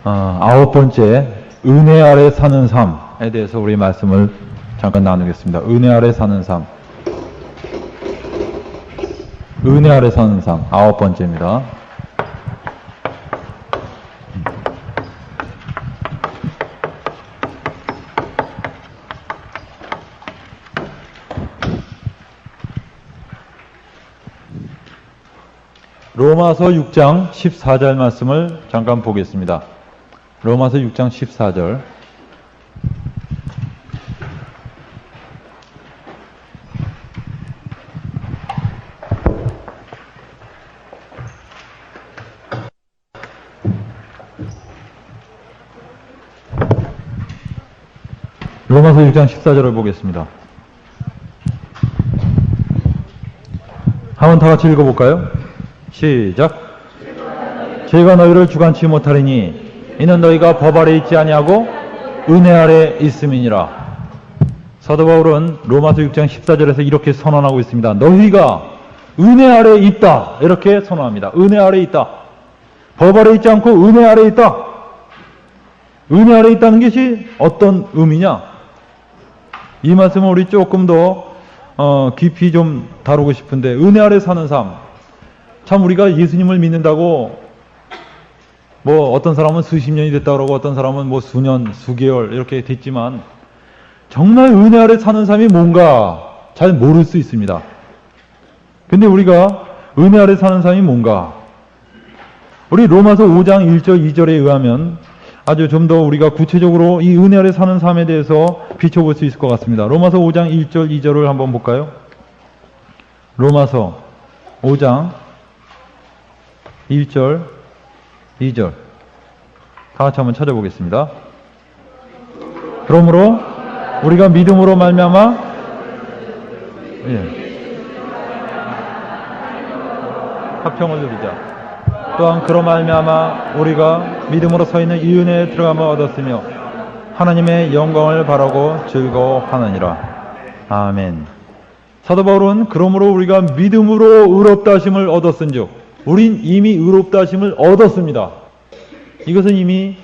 아홉 번째, 은혜 아래 사는 삶에 대해서 우리 말씀을 잠깐 나누겠습니다. 은혜 아래 사는 삶. 은혜 아래 사는 삶, 아홉 번째입니다. 로마서 6장 14절 말씀을 잠깐 보겠습니다. 로마서 6장 14절. 로마서 6장 14절을 보겠습니다. 한번 다 같이 읽어볼까요? 시작. 죄가 너희를 주관치 못하리니 이는 너희가 법 아래 있지 아니하고 은혜 아래 있음이니라. 사도 바울은 로마서 6장 14절에서 이렇게 선언하고 있습니다. 너희가 은혜 아래 있다. 이렇게 선언합니다. 은혜 아래 있다. 법 아래 있지 않고 은혜 아래 있다. 은혜 아래 있다는 것이 어떤 의미냐? 이 말씀을 우리 조금 더 깊이 좀 다루고 싶은데, 은혜 아래 사는 삶. 참 우리가 예수님을 믿는다고 뭐 어떤 사람은 수십 년이 됐다 그러고 어떤 사람은 뭐 수년, 수개월 이렇게 됐지만 정말 은혜 아래 사는 삶이 뭔가 잘 모를 수 있습니다. 근데 우리가 은혜 아래 사는 삶이 뭔가? 우리 로마서 5장 1절 2절에 의하면 아주 좀 더 우리가 구체적으로 이 은혜 아래 사는 삶에 대해서 비춰볼 수 있을 것 같습니다. 로마서 5장 1절 2절을 한번 볼까요? 로마서 5장 1절, 2절. 다 같이 한번 찾아보겠습니다. 그러므로 우리가 믿음으로 말미암아 화평을 누리자. 또한 그로 말미암아 우리가 믿음으로 서 있는 이 은혜에 들어감을 얻었으며 하나님의 영광을 바라고 즐거워하느니라. 아멘. 사도 바울은 그러므로 우리가 믿음으로 의롭다 하심을 얻었은즉 우린 이미 의롭다 하심을 얻었습니다. 이것은 이미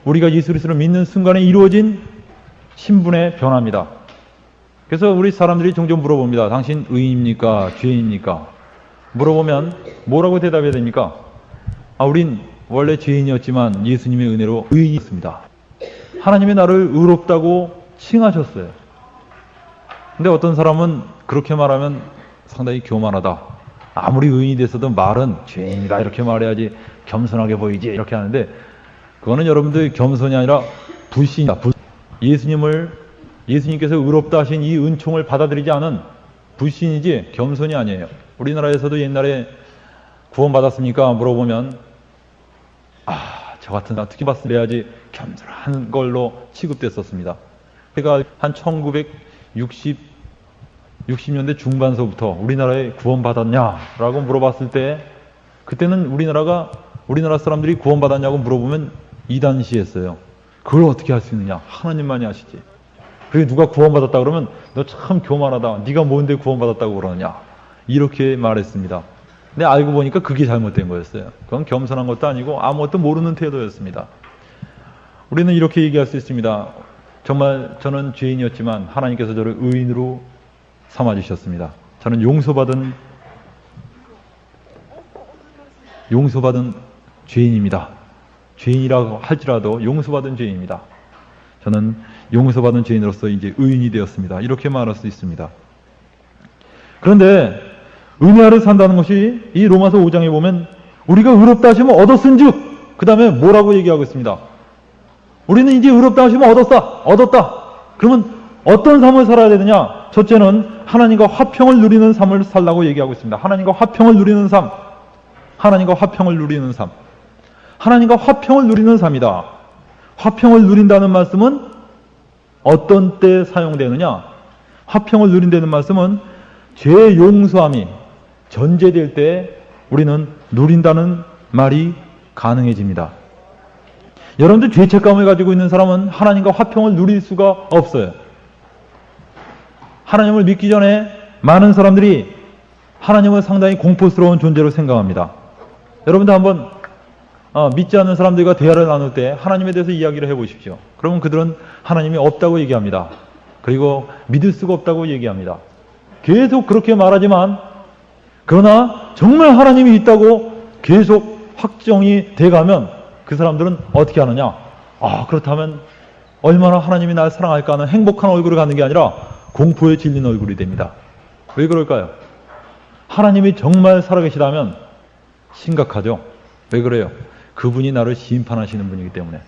우리가 예수 그리스도를 믿는 순간에 이루어진 신분의 변화입니다. 그래서 우리 사람들이 종종 물어봅니다. 당신 의인입니까? 죄인입니까? 물어보면 뭐라고 대답해야 됩니까? 우린 원래 죄인이었지만 예수님의 은혜로 의인이었습니다. 하나님이 나를 의롭다고 칭하셨어요. 근데 어떤 사람은 그렇게 말하면 상당히 교만하다. 아무리 의인이 됐어도 말은 죄인이다 이렇게 말해야지 겸손하게 보이지 이렇게 하는데, 그거는 여러분들 겸손이 아니라 불신이다. 예수님께서 의롭다 하신 이 은총을 받아들이지 않은 불신이지 겸손이 아니에요. 우리나라에서도 옛날에 구원받았습니까? 물어보면 저 같은 사람 특히 봤어야지 겸손한 걸로 취급됐었습니다. 제가 한 1960년대 중반서부터 우리나라에 구원받았냐라고 물어봤을 때, 그때는 우리나라 사람들이 구원받았냐고 물어보면 이단시했어요. 그걸 어떻게 할 수 있느냐? 하나님만이 하시지. 그게 누가 구원받았다 그러면 너 참 교만하다. 네가 뭔데 구원받았다고 그러느냐? 이렇게 말했습니다. 근데 알고 보니까 그게 잘못된 거였어요. 그건 겸손한 것도 아니고 아무것도 모르는 태도였습니다. 우리는 이렇게 얘기할 수 있습니다. 정말 저는 죄인이었지만 하나님께서 저를 의인으로 삼아주셨습니다. 저는 용서받은 죄인입니다. 죄인이라고 할지라도 용서받은 죄인입니다. 저는 용서받은 죄인으로서 이제 의인이 되었습니다. 이렇게 말할 수 있습니다. 그런데 은혜 아래 산다는 것이 이 로마서 5장에 보면 우리가 의롭다 하시면 얻었은즉 그 다음에 뭐라고 얘기하고 있습니다. 우리는 이제 의롭다 하시면 얻었다. 그러면 어떤 삶을 살아야 되느냐? 첫째는 하나님과 화평을 누리는 삶을 살라고 얘기하고 있습니다. 하나님과 화평을 누리는 삶. 하나님과 화평을 누리는 삶. 하나님과 화평을 누리는 삶이다. 화평을 누린다는 말씀은 어떤 때 사용되느냐? 화평을 누린다는 말씀은 죄의 용서함이 전제될 때 우리는 누린다는 말이 가능해집니다. 여러분들 죄책감을 가지고 있는 사람은 하나님과 화평을 누릴 수가 없어요. 하나님을 믿기 전에 많은 사람들이 하나님을 상당히 공포스러운 존재로 생각합니다. 여러분들 한번 믿지 않는 사람들과 대화를 나눌 때 하나님에 대해서 이야기를 해보십시오. 그러면 그들은 하나님이 없다고 얘기합니다. 그리고 믿을 수가 없다고 얘기합니다. 계속 그렇게 말하지만 그러나 정말 하나님이 있다고 계속 확정이 돼가면 그 사람들은 어떻게 하느냐? 그렇다면 얼마나 하나님이 날 사랑할까 하는 행복한 얼굴을 갖는 게 아니라 공포에 질린 얼굴이 됩니다. 왜 그럴까요? 하나님이 정말 살아계시다면 심각하죠. 왜 그래요? 그분이 나를 심판하시는 분이기 때문에.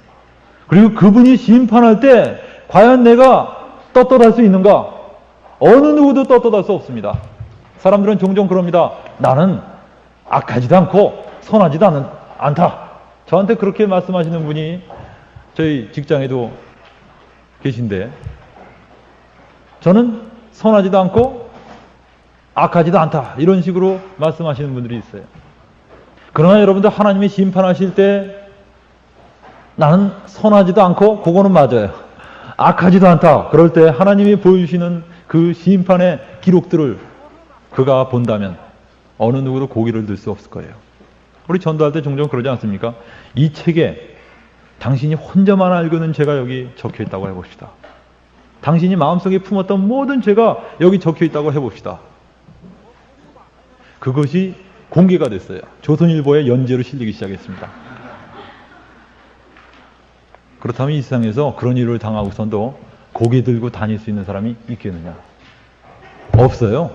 그리고 그분이 심판할 때 과연 내가 떳떳할 수 있는가? 어느 누구도 떳떳할 수 없습니다. 사람들은 종종 그럽니다. 나는 악하지도 않고 선하지도 않다. 저한테 그렇게 말씀하시는 분이 저희 직장에도 계신데, 저는 선하지도 않고 악하지도 않다, 이런 식으로 말씀하시는 분들이 있어요. 그러나 여러분들, 하나님이 심판하실 때 나는 선하지도 않고, 그거는 맞아요. 악하지도 않다, 그럴 때 하나님이 보여주시는 그 심판의 기록들을 그가 본다면 어느 누구도 고개를 들 수 없을 거예요. 우리 전도할 때 종종 그러지 않습니까? 이 책에 당신이 혼자만 알고 있는 죄가 여기 적혀 있다고 해봅시다. 당신이 마음속에 품었던 모든 죄가 여기 적혀 있다고 해봅시다. 그것이 공개가 됐어요. 조선일보에 연재로 실리기 시작했습니다. 그렇다면 이 세상에서 그런 일을 당하고선도 고개 들고 다닐 수 있는 사람이 있겠느냐? 없어요.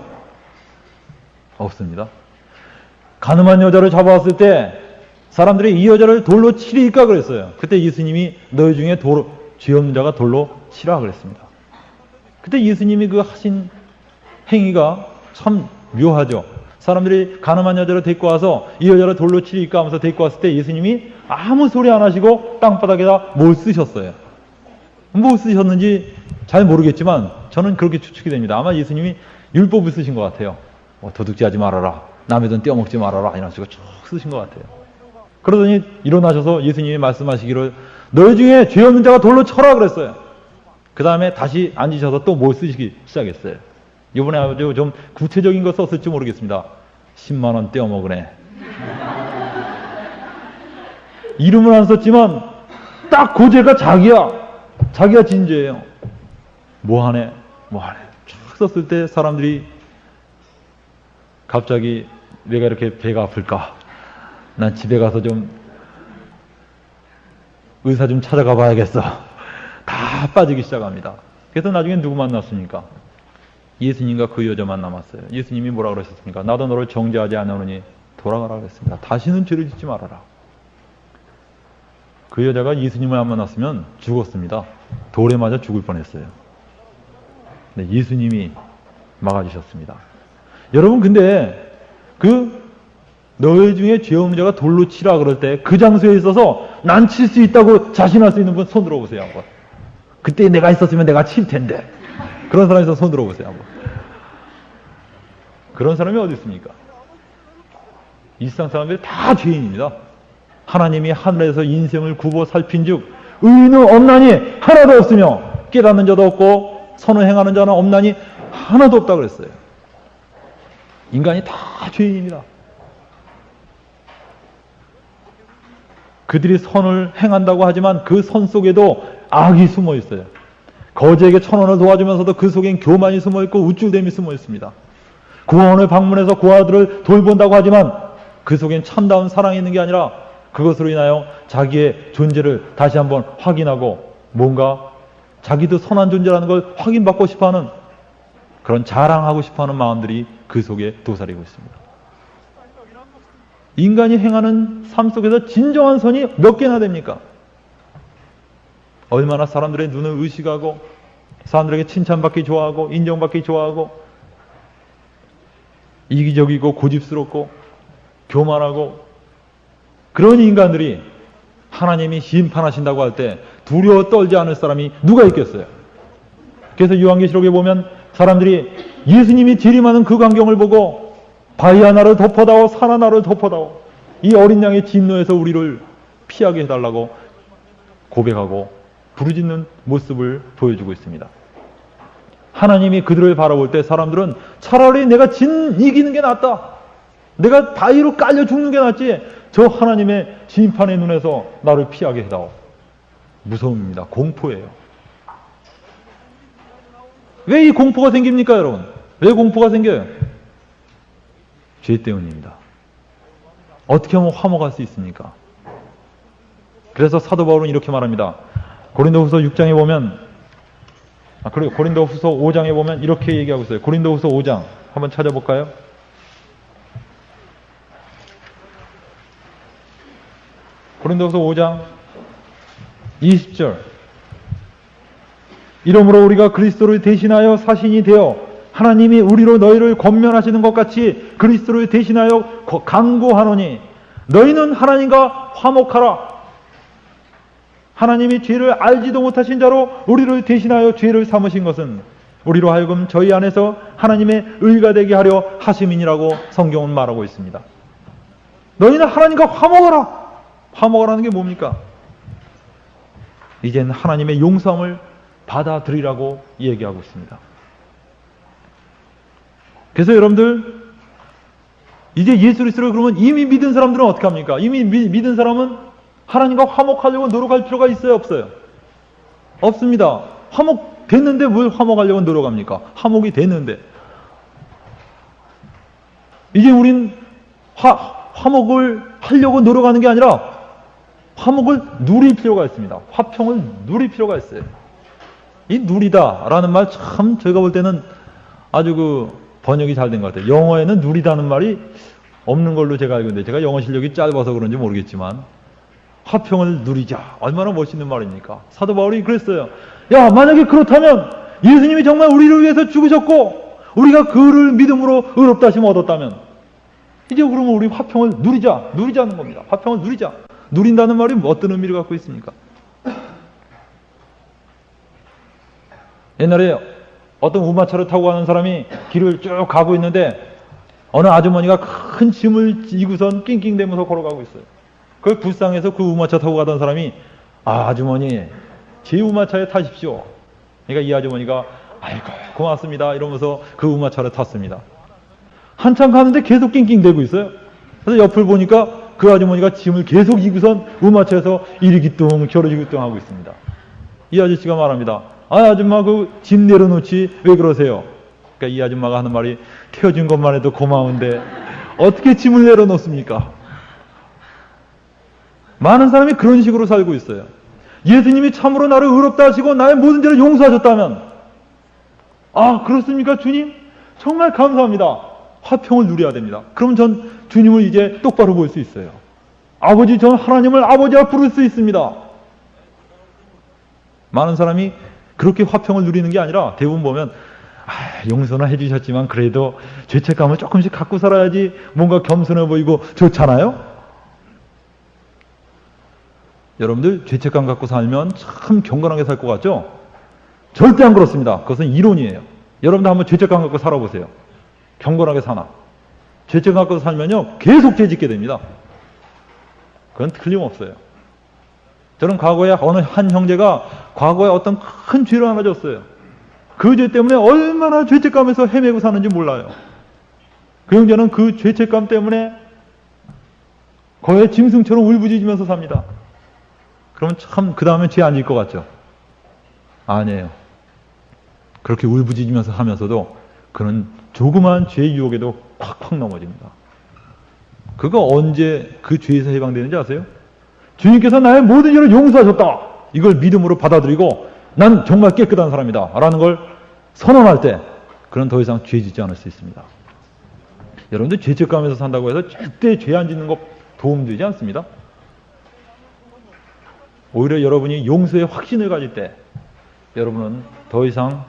없습니다. 가늠한 여자를 잡아왔을 때 사람들이 이 여자를 돌로 치리까 그랬어요. 그때 예수님이 너희 중에 죄 없는 자가 돌로 치라 그랬습니다. 그때 예수님이 그 하신 행위가 참 묘하죠. 사람들이 가늠한 여자를 데리고 와서 이 여자를 돌로 치리까 하면서 데리고 왔을 때 예수님이 아무 소리 안 하시고 땅바닥에다 뭘 쓰셨어요. 뭐 쓰셨는지 잘 모르겠지만 저는 그렇게 추측이 됩니다. 아마 예수님이 율법을 쓰신 것 같아요. 도둑질하지 말아라, 남의 돈 떼어먹지 말아라, 이런 식으로 쭉 쓰신 것 같아요. 그러더니 일어나셔서 예수님이 말씀하시기를 너희 중에 죄 없는 자가 돌로 쳐라 그랬어요. 그 다음에 다시 앉으셔서 또 뭘 쓰시기 시작했어요. 이번에 아주 좀 구체적인 거 썼을지 모르겠습니다. 10만 원 떼어먹으네. 이름은 안 썼지만 딱 그 죄가 자기가 진 죄예요. 뭐하네 쫙 썼을 때 사람들이 갑자기 내가 이렇게 배가 아플까? 난 집에 가서 좀 의사 좀 찾아가 봐야겠어. 다 빠지기 시작합니다. 그래서 나중에 누구 만났습니까? 예수님과 그 여자만 남았어요. 예수님이 뭐라 그러셨습니까? 나도 너를 정죄하지 않으니 돌아가라 그랬습니다. 다시는 죄를 짓지 말아라. 그 여자가 예수님을 안 만났으면 죽었습니다. 돌에 맞아 죽을 뻔했어요. 근데 예수님이 막아주셨습니다. 여러분, 근데 너희 중에 죄 없는 자가 돌로 치라 그럴 때 그 장소에 있어서 난 칠 수 있다고 자신할 수 있는 분 손 들어보세요 한번. 그때 내가 있었으면 내가 칠 텐데. 그런 사람이 있어서 손 들어보세요 한번. 그런 사람이 어디 있습니까? 이 세상 사람들이 다 죄인입니다. 하나님이 하늘에서 인생을 굽어 살핀즉 의인은 없나니 하나도 없으며 깨닫는 자도 없고 선을 행하는 자는 없나니 하나도 없다 그랬어요. 인간이 다 죄인입니다. 그들이 선을 행한다고 하지만 그 선 속에도 악이 숨어 있어요. 거지에게 1,000원을 도와주면서도 그 속엔 교만이 숨어 있고 우쭐댐이 숨어 있습니다. 고아원을 방문해서 고아들을 돌본다고 하지만 그 속엔 참다운 사랑이 있는 게 아니라 그것으로 인하여 자기의 존재를 다시 한번 확인하고 뭔가 자기도 선한 존재라는 걸 확인받고 싶어하는 그런 자랑하고 싶어하는 마음들이 그 속에 도사리고 있습니다. 인간이 행하는 삶 속에서 진정한 선이 몇 개나 됩니까? 얼마나 사람들의 눈을 의식하고 사람들에게 칭찬받기 좋아하고 인정받기 좋아하고 이기적이고 고집스럽고 교만하고 그런 인간들이 하나님이 심판하신다고 할 때 두려워 떨지 않을 사람이 누가 있겠어요? 그래서 요한계시록에 보면 사람들이 예수님이 재림하는 그 광경을 보고 바위 하나를 덮어다오 산 하나를 덮어다오 이 어린 양의 진노에서 우리를 피하게 해달라고 고백하고 부르짖는 모습을 보여주고 있습니다. 하나님이 그들을 바라볼 때 사람들은 차라리 내가 이기는 게 낫다. 내가 바위로 깔려 죽는 게 낫지 저 하나님의 심판의 눈에서 나를 피하게 해다오. 무서움입니다. 공포예요. 왜 이 공포가 생깁니까, 여러분? 왜 공포가 생겨요? 죄 때문입니다. 어떻게 하면 화목할 수 있습니까? 그래서 사도 바울은 이렇게 말합니다. 고린도후서 6장에 보면, 그리고 고린도후서 5장에 보면 이렇게 얘기하고 있어요. 고린도후서 5장 한번 찾아볼까요? 고린도후서 5장 20절. 이러므로 우리가 그리스도를 대신하여 사신이 되어 하나님이 우리로 너희를 권면하시는 것 같이 그리스도를 대신하여 강구하노니 너희는 하나님과 화목하라. 하나님이 죄를 알지도 못하신 자로 우리를 대신하여 죄를 삼으신 것은 우리로 하여금 저희 안에서 하나님의 의가 되게 하려 하심이니라고 성경은 말하고 있습니다. 너희는 하나님과 화목하라. 화목하라는 게 뭡니까? 이제는 하나님의 용서함을 받아들이라고 얘기하고 있습니다. 그래서 여러분들 이제 예수 그리스도를 그러면 이미 믿은 사람들은 어떻게 합니까? 이미 믿은 사람은 하나님과 화목하려고 노력할 필요가 있어요, 없어요? 없습니다. 화목됐는데 뭘 화목하려고 노력합니까? 화목이 됐는데. 이제 우린 화목을 하려고 노력하는 게 아니라 화목을 누릴 필요가 있습니다. 화평을 누릴 필요가 있어요. 이 누리다라는 말 참 제가 볼 때는 아주 번역이 잘 된 것 같아요. 영어에는 누리다는 말이 없는 걸로 제가 알고 있는데 제가 영어 실력이 짧아서 그런지 모르겠지만 화평을 누리자. 얼마나 멋있는 말입니까? 사도 바울이 그랬어요. 야, 만약에 그렇다면 예수님이 정말 우리를 위해서 죽으셨고 우리가 그를 믿음으로 의롭다 하심을 얻었다면 이제 그러면 우리 화평을 누리자는 겁니다. 화평을 누리자. 누린다는 말이 어떤 의미를 갖고 있습니까? 옛날에 어떤 우마차를 타고 가는 사람이 길을 쭉 가고 있는데 어느 아주머니가 큰 짐을 지고선 낑낑대면서 걸어가고 있어요. 그 불쌍해서 그 우마차 타고 가던 사람이 아주머니 제 우마차에 타십시오. 그러니까 이 아주머니가 아이고 고맙습니다 이러면서 그 우마차를 탔습니다. 한참 가는데 계속 낑낑대고 있어요. 그래서 옆을 보니까 그 아주머니가 짐을 계속 이고선 우마차에서 이리 기뚱 저리 기뚱 하고 있습니다. 이 아저씨가 말합니다. 아줌마 그 짐 내려놓지 왜 그러세요? 그러니까 이 아줌마가 하는 말이 태워준 것만 해도 고마운데 어떻게 짐을 내려놓습니까? 많은 사람이 그런 식으로 살고 있어요. 예수님이 참으로 나를 의롭다 하시고 나의 모든 죄를 용서하셨다면 그렇습니까 주님? 정말 감사합니다. 화평을 누려야 됩니다. 그럼 전 주님을 이제 똑바로 볼 수 있어요. 아버지, 전 하나님을 아버지라 부를 수 있습니다. 많은 사람이 그렇게 화평을 누리는 게 아니라 대부분 보면 용서는 해주셨지만 그래도 죄책감을 조금씩 갖고 살아야지 뭔가 겸손해 보이고 좋잖아요. 여러분들 죄책감 갖고 살면 참 경건하게 살 것 같죠? 절대 안 그렇습니다. 그것은 이론이에요. 여러분들 한번 죄책감 갖고 살아보세요. 경건하게 사나. 죄책감 갖고 살면요 계속 죄 짓게 됩니다. 그건 틀림없어요. 저는 과거에 어느 한 형제가 과거에 어떤 큰 죄를 하나 졌어요. 그 죄 때문에 얼마나 죄책감에서 헤매고 사는지 몰라요. 그 형제는 그 죄책감 때문에 거의 짐승처럼 울부짖으면서 삽니다. 그러면 참 그 다음에 죄 안 질 것 같죠? 아니에요. 그렇게 울부짖으면서 하면서도 그는 조그만 죄의 유혹에도 콱콱 넘어집니다. 그거 언제 그 죄에서 해방되는지 아세요? 주님께서 나의 모든 죄를 용서하셨다. 이걸 믿음으로 받아들이고 난 정말 깨끗한 사람이다 라는 걸 선언할 때 그는 더 이상 죄 짓지 않을 수 있습니다. 여러분들 죄책감에서 산다고 해서 절대 죄 안 짓는 거 도움되지 않습니다. 오히려 여러분이 용서의 확신을 가질 때 여러분은 더 이상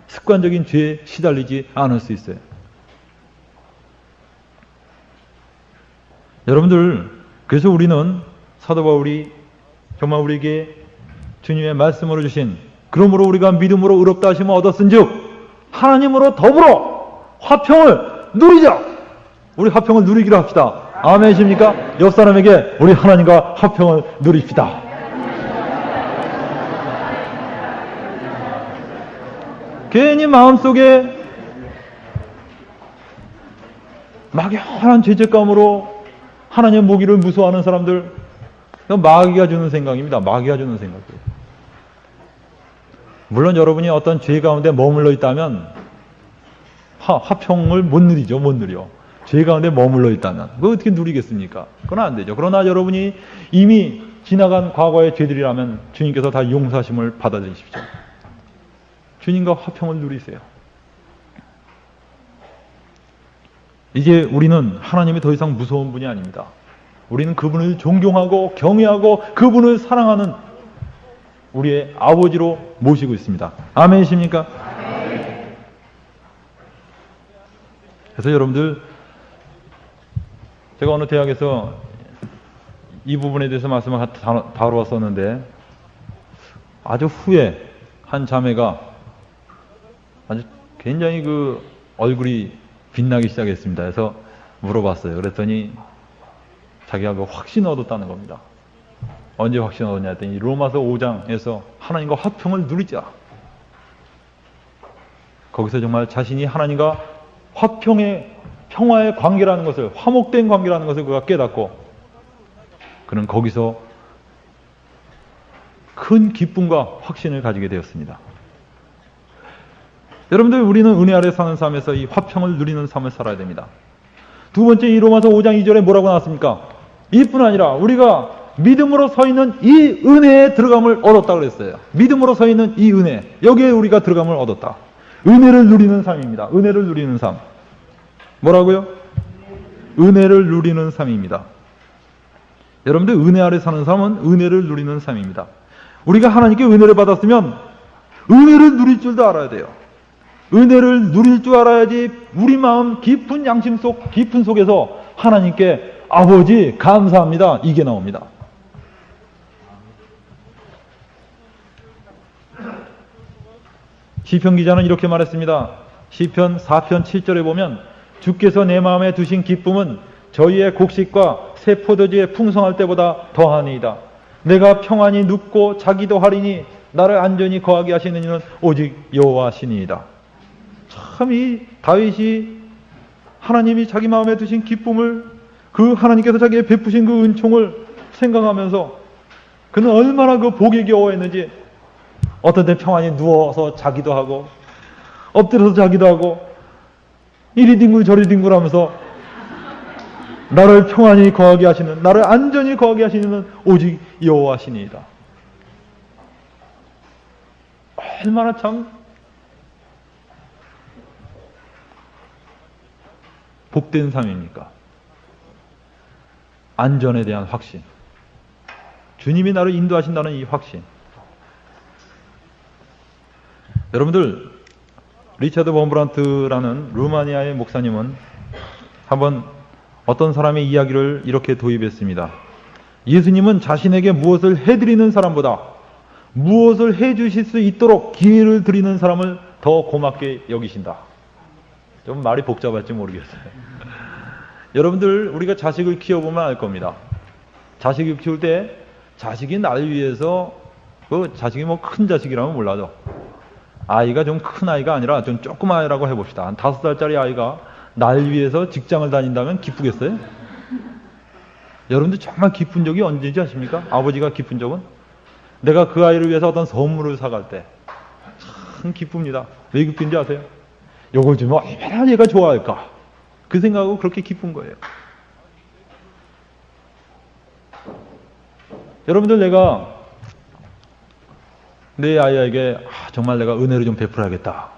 습관적인 죄에 시달리지 않을 수 있어요. 여러분들 그래서 우리는 사도 바울이 정말 우리에게 주님의 말씀으로 주신 그러므로 우리가 믿음으로 의롭다 하심을 얻었은즉 하나님으로 더불어 화평을 누리자. 우리 화평을 누리기로 합시다. 아멘이십니까? 옆 사람에게 우리 하나님과 화평을 누립시다. 괜히 마음속에 막연한 죄책감으로 하나님의 모기를 무서워하는 사람들, 마귀가 주는 생각입니다. 마귀가 주는 생각이에요. 물론 여러분이 어떤 죄 가운데 머물러 있다면 화평을 못 누리죠. 못 누려. 죄 가운데 머물러 있다면 그거 어떻게 누리겠습니까? 그건 안 되죠. 그러나 여러분이 이미 지나간 과거의 죄들이라면 주님께서 다 용서하심을 받아들이십시오. 주님과 화평을 누리세요. 이제 우리는 하나님이 더 이상 무서운 분이 아닙니다. 우리는 그분을 존경하고 경외하고 그분을 사랑하는 우리의 아버지로 모시고 있습니다. 아멘이십니까? 그래서 여러분들, 제가 어느 대학에서 이 부분에 대해서 말씀을 다루었었는데, 아주 후에 한 자매가 아주 굉장히 그 얼굴이 빛나기 시작했습니다. 그래서 물어봤어요. 그랬더니 자기가 그 확신 얻었다는 겁니다. 언제 확신 얻었냐 했더니 로마서 5장에서 하나님과 화평을 누리자. 거기서 정말 자신이 하나님과 화평의 평화의 관계라는 것을, 화목된 관계라는 것을 그가 깨닫고 그는 거기서 큰 기쁨과 확신을 가지게 되었습니다. 여러분들, 우리는 은혜 아래 사는 삶에서 이 화평을 누리는 삶을 살아야 됩니다. 두 번째, 이 로마서 5장 2절에 뭐라고 나왔습니까? 이뿐 아니라 우리가 믿음으로 서 있는 이 은혜에 들어감을 얻었다 그랬어요. 믿음으로 서 있는 이 은혜, 여기에 우리가 들어감을 얻었다. 은혜를 누리는 삶입니다. 은혜를 누리는 삶. 뭐라고요? 은혜를 누리는 삶입니다. 여러분들, 은혜 아래 사는 삶은 은혜를 누리는 삶입니다. 우리가 하나님께 은혜를 받았으면 은혜를 누릴 줄도 알아야 돼요. 은혜를 누릴 줄 알아야지 우리 마음 깊은 양심 속, 깊은 속에서 하나님께 아버지 감사합니다, 이게 나옵니다. 시편 기자는 이렇게 말했습니다. 시편 4편 7절에 보면 주께서 내 마음에 두신 기쁨은 저희의 곡식과 새 포도주에 풍성할 때보다 더하니이다. 내가 평안히 눕고 자기도 하리니 나를 안전히 거하게 하시는 이는 오직 여호와시니이다. 참, 이 다윗이 하나님이 자기 마음에 두신 기쁨을, 그 하나님께서 자기에 베푸신 그 은총을 생각하면서 그는 얼마나 그 복에 겨워했는지, 어떤 때 평안히 누워서 자기도 하고 엎드려서 자기도 하고 이리 뒹굴 저리 뒹굴 하면서 나를 평안히 거하게 하시는, 나를 안전히 거하게 하시는 오직 여호와시니이다. 얼마나 참 복된 삶입니까? 안전에 대한 확신, 주님이 나를 인도하신다는 이 확신. 여러분들, 리차드 범브란트라는 루마니아의 목사님은 한번 어떤 사람의 이야기를 이렇게 도입했습니다. 예수님은 자신에게 무엇을 해드리는 사람보다 무엇을 해주실 수 있도록 기회를 드리는 사람을 더 고맙게 여기신다. 좀 말이 복잡할지 모르겠어요. 여러분들, 우리가 자식을 키워보면 알 겁니다. 자식을 키울 때 자식이 날 위해서, 그 자식이 뭐 큰 자식이라면 몰라도 아이가 좀 큰 아이가 아니라 좀 조그만 아이라고 해봅시다. 한 5살짜리 아이가 날 위해서 직장을 다닌다면 기쁘겠어요? 여러분들 정말 기쁜 적이 언제인지 아십니까? 아버지가 기쁜 적은? 내가 그 아이를 위해서 어떤 선물을 사갈 때 참 기쁩니다. 왜 기쁜지 아세요? 요걸 주면 얼마나 얘가 좋아할까? 그 생각하고 그렇게 기쁜 거예요. 여러분들, 내가 내 아이에게 정말 내가 은혜를 좀 베풀어야겠다.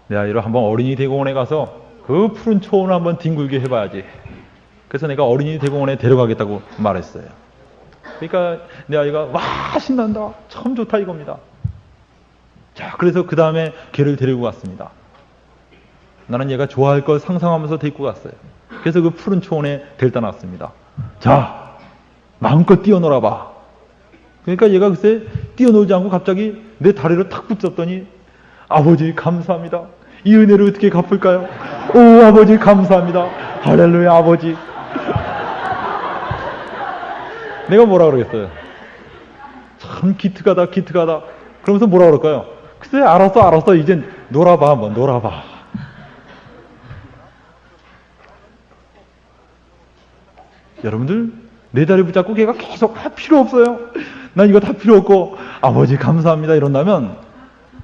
내 아이를 한번 어린이 대공원에 가서 그 푸른 초원을 한번 뒹굴게 해봐야지. 그래서 내가 어린이 대공원에 데려가겠다고 말했어요. 그러니까 내 아이가 와, 신난다, 참 좋다 이겁니다. 자, 그래서 그 다음에 걔를 데리고 갔습니다. 나는 얘가 좋아할 걸 상상하면서 데리고 갔어요. 그래서 그 푸른 초원에 데려다 놨습니다. 자, 마음껏 뛰어놀아 봐. 그러니까 얘가 글쎄 뛰어놀지 않고 갑자기 내 다리를 탁 붙잡더니 아버지 감사합니다. 이 은혜를 어떻게 갚을까요? 오, 아버지 감사합니다. 할렐루야, 아버지. 내가 뭐라 그러겠어요? 참 기특하다, 기특하다. 그러면서 뭐라 그럴까요? 글쎄, 알았어, 이젠 놀아봐, 한번 놀아봐. 여러분들 내 다리 붙잡고 걔가 계속 필요 없어요. 난 이거 다 필요 없고 아버지 감사합니다 이런다면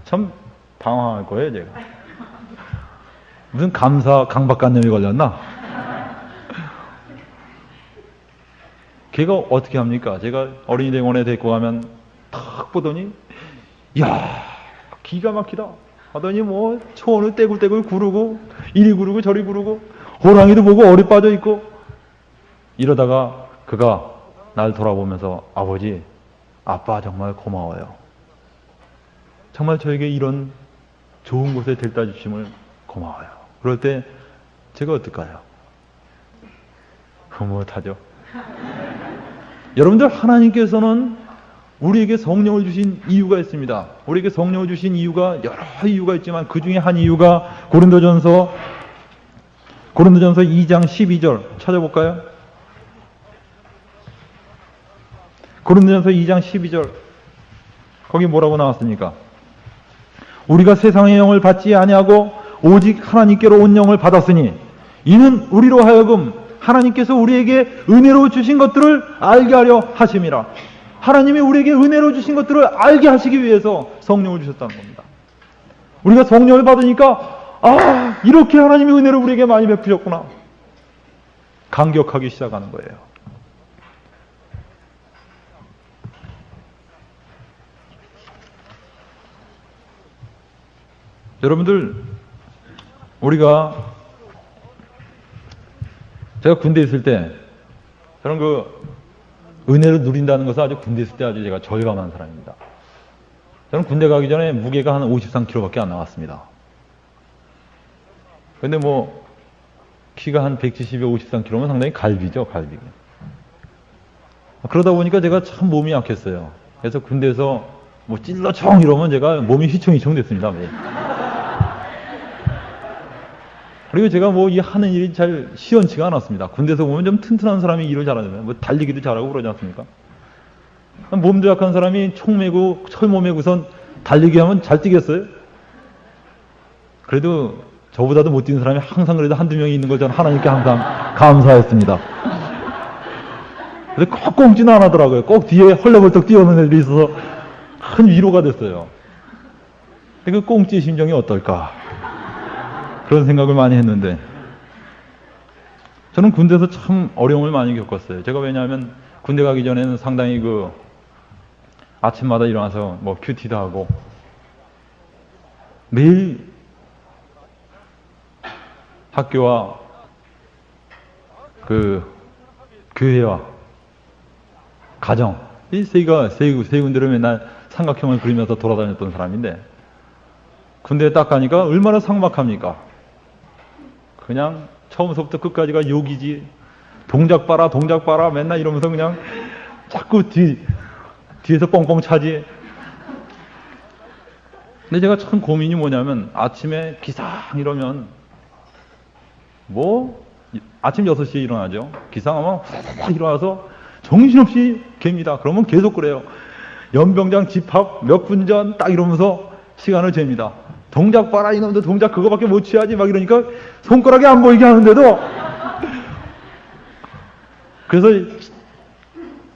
참 당황할 거예요 제가. 무슨 감사 강박관념이 걸렸나? 걔가 어떻게 합니까? 제가 어린이 대공원에 데리고 가면 탁 보더니 이야 기가 막히다 하더니 뭐 초원을 떼굴떼굴 구르고 이리 구르고 저리 구르고 호랑이도 보고 어리 빠져 있고 이러다가 그가 날 돌아보면서 아버지 아빠 정말 고마워요. 정말 저에게 이런 좋은 곳에 데려다 주심을 고마워요. 그럴 때 제가 어떨까요? 흐뭇하죠. 여러분들 하나님께서는 우리에게 성령을 주신 이유가 있습니다. 우리에게 성령을 주신 이유가 여러 이유가 있지만 그 중에 한 이유가 고린도전서 2장 12절 찾아볼까요? 고린도전서 2장 12절 거기 뭐라고 나왔습니까? 우리가 세상의 영을 받지 아니하고 오직 하나님께로 온 영을 받았으니 이는 우리로 하여금 하나님께서 우리에게 은혜로 주신 것들을 알게 하려 하심이라. 하나님이 우리에게 은혜로 주신 것들을 알게 하시기 위해서 성령을 주셨다는 겁니다. 우리가 성령을 받으니까 이렇게 하나님이 은혜를 우리에게 많이 베푸셨구나. 감격하기 시작하는 거예요. 여러분들 제가 군대에 있을 때 저는 은혜를 누린다는 것은 아주 군대에 있을 때 아주 제가 절감한 사람입니다. 저는 군대 가기 전에 무게가 한 53kg밖에 안 나왔습니다. 근데 키가 한 170에 53kg면 상당히 갈비죠, 갈비. 그러다 보니까 제가 참 몸이 약했어요. 그래서 군대에서 찔러총 이러면 제가 몸이 휘청휘청 됐습니다. 그리고 제가 이 하는 일이 잘 시원치가 않았습니다. 군대에서 보면 좀 튼튼한 사람이 일을 잘하잖아요. 달리기도 잘하고 그러지 않습니까? 몸도 약한 사람이 총 메고 철모 메고선 달리기 하면 잘 뛰겠어요? 그래도 저보다도 못 뛰는 사람이 항상 그래도 한두 명이 있는 걸 저는 하나님께 항상 감사했습니다. 근데 꼭 꽁지는 안 하더라고요. 꼭 뒤에 헐레벌떡 뛰어오는 애들이 있어서 큰 위로가 됐어요. 근데 그 꽁지의 심정이 어떨까? 그런 생각을 많이 했는데 저는 군대에서 참 어려움을 많이 겪었어요. 제가 왜냐하면 군대 가기 전에는 상당히 아침마다 일어나서 큐티도 하고 매일 학교와 교회와 가정 이 세 군데를 맨날 삼각형을 그리면서 돌아다녔던 사람인데 군대에 딱 가니까 얼마나 삭막합니까? 그냥 처음부터 끝까지가 욕이지. 동작 봐라 맨날 이러면서 그냥 자꾸 뒤에서 뻥뻥 차지. 근데 제가 참 고민이 뭐냐면 아침에 기상 이러면 아침 6시에 일어나죠. 기상하면 확 일어나서 정신없이 갭니다. 그러면 계속 그래요. 연병장 집합 몇 분 전 딱 이러면서 시간을 잽니다. 동작 봐라 이놈들 동작 그거밖에 못 취하지 막 이러니까 손가락이 안 보이게 하는데도 그래서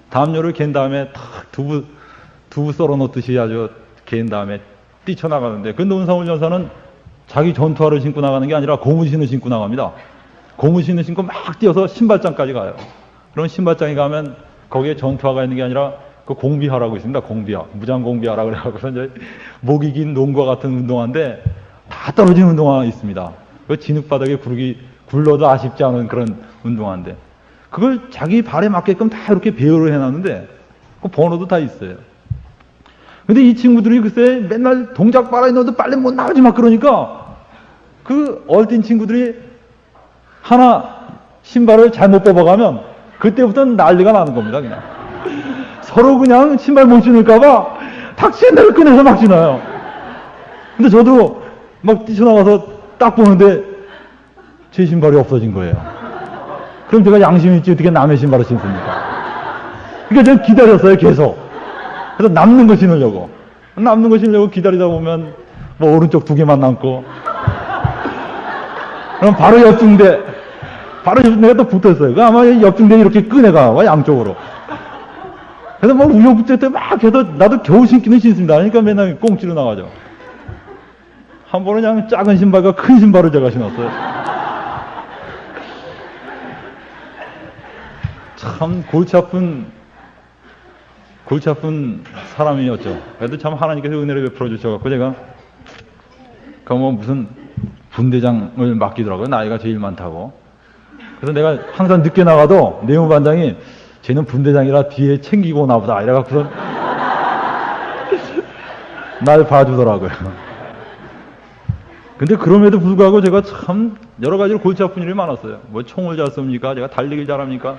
담요를 갠 다음에 탁 두부 썰어 놓듯이 아주 갠 다음에 뛰쳐나가는데 근데 은사훈 전사는 자기 전투화를 신고 나가는 게 아니라 고무신을 신고 나갑니다. 고무신을 신고 막 뛰어서 신발장까지 가요. 그럼 신발장에 가면 거기에 전투화가 있는 게 아니라 공비화라고 있습니다. 공비화. 무장공비화라고 그래갖고서 이제 목이 긴 농구와 같은 운동화인데 다 떨어진 운동화 있습니다. 그 진흙바닥에 굴러도 아쉽지 않은 그런 운동화인데 그걸 자기 발에 맞게끔 다 이렇게 배열을 해놨는데 그 번호도 다 있어요. 근데 이 친구들이 글쎄 맨날 동작 봐라 이놈들 빨리 못 나가지 막 그러니까 얼뛴 친구들이 하나 신발을 잘못 뽑아가면 그때부터는 난리가 나는 겁니다. 그냥 서로 그냥 신발 못 신을까봐 탁신대를 꺼내서 막 신어요. 근데 저도 막 뛰쳐나가서 딱 보는데 제 신발이 없어진 거예요. 그럼 제가 양심이 있지 어떻게 남의 신발을 신습니까? 그러니까 제가 기다렸어요 계속. 그래서 남는 거 신으려고 기다리다 보면 오른쪽 2개만 남고 그럼 바로 옆중대 바로 내가 또 붙었어요. 그 아마 옆중대에 이렇게 끄내가, 양쪽으로. 그래서 막 우여곡절 때 막 해서 나도 겨우 신기는 신습니다. 그러니까 맨날 꽁치로 나가죠. 한 번은 그냥 작은 신발과 큰 신발을 제가 신었어요. 참 골치 아픈 사람이었죠. 그래도 참 하나님께서 은혜를 베풀어 주셔갖고 제가 뭐 무슨 분대장을 맡기더라고요. 나이가 제일 많다고. 그래서 내가 항상 늦게 나가도 내무반장이 쟤는 분대장이라 뒤에 챙기고 나보다 이래갖고서 날 봐주더라고요. 근데 그럼에도 불구하고 제가 참 여러 가지로 골치 아픈 일이 많았어요. 뭐 총을 잘 쏩니까? 제가 달리기를 잘합니까?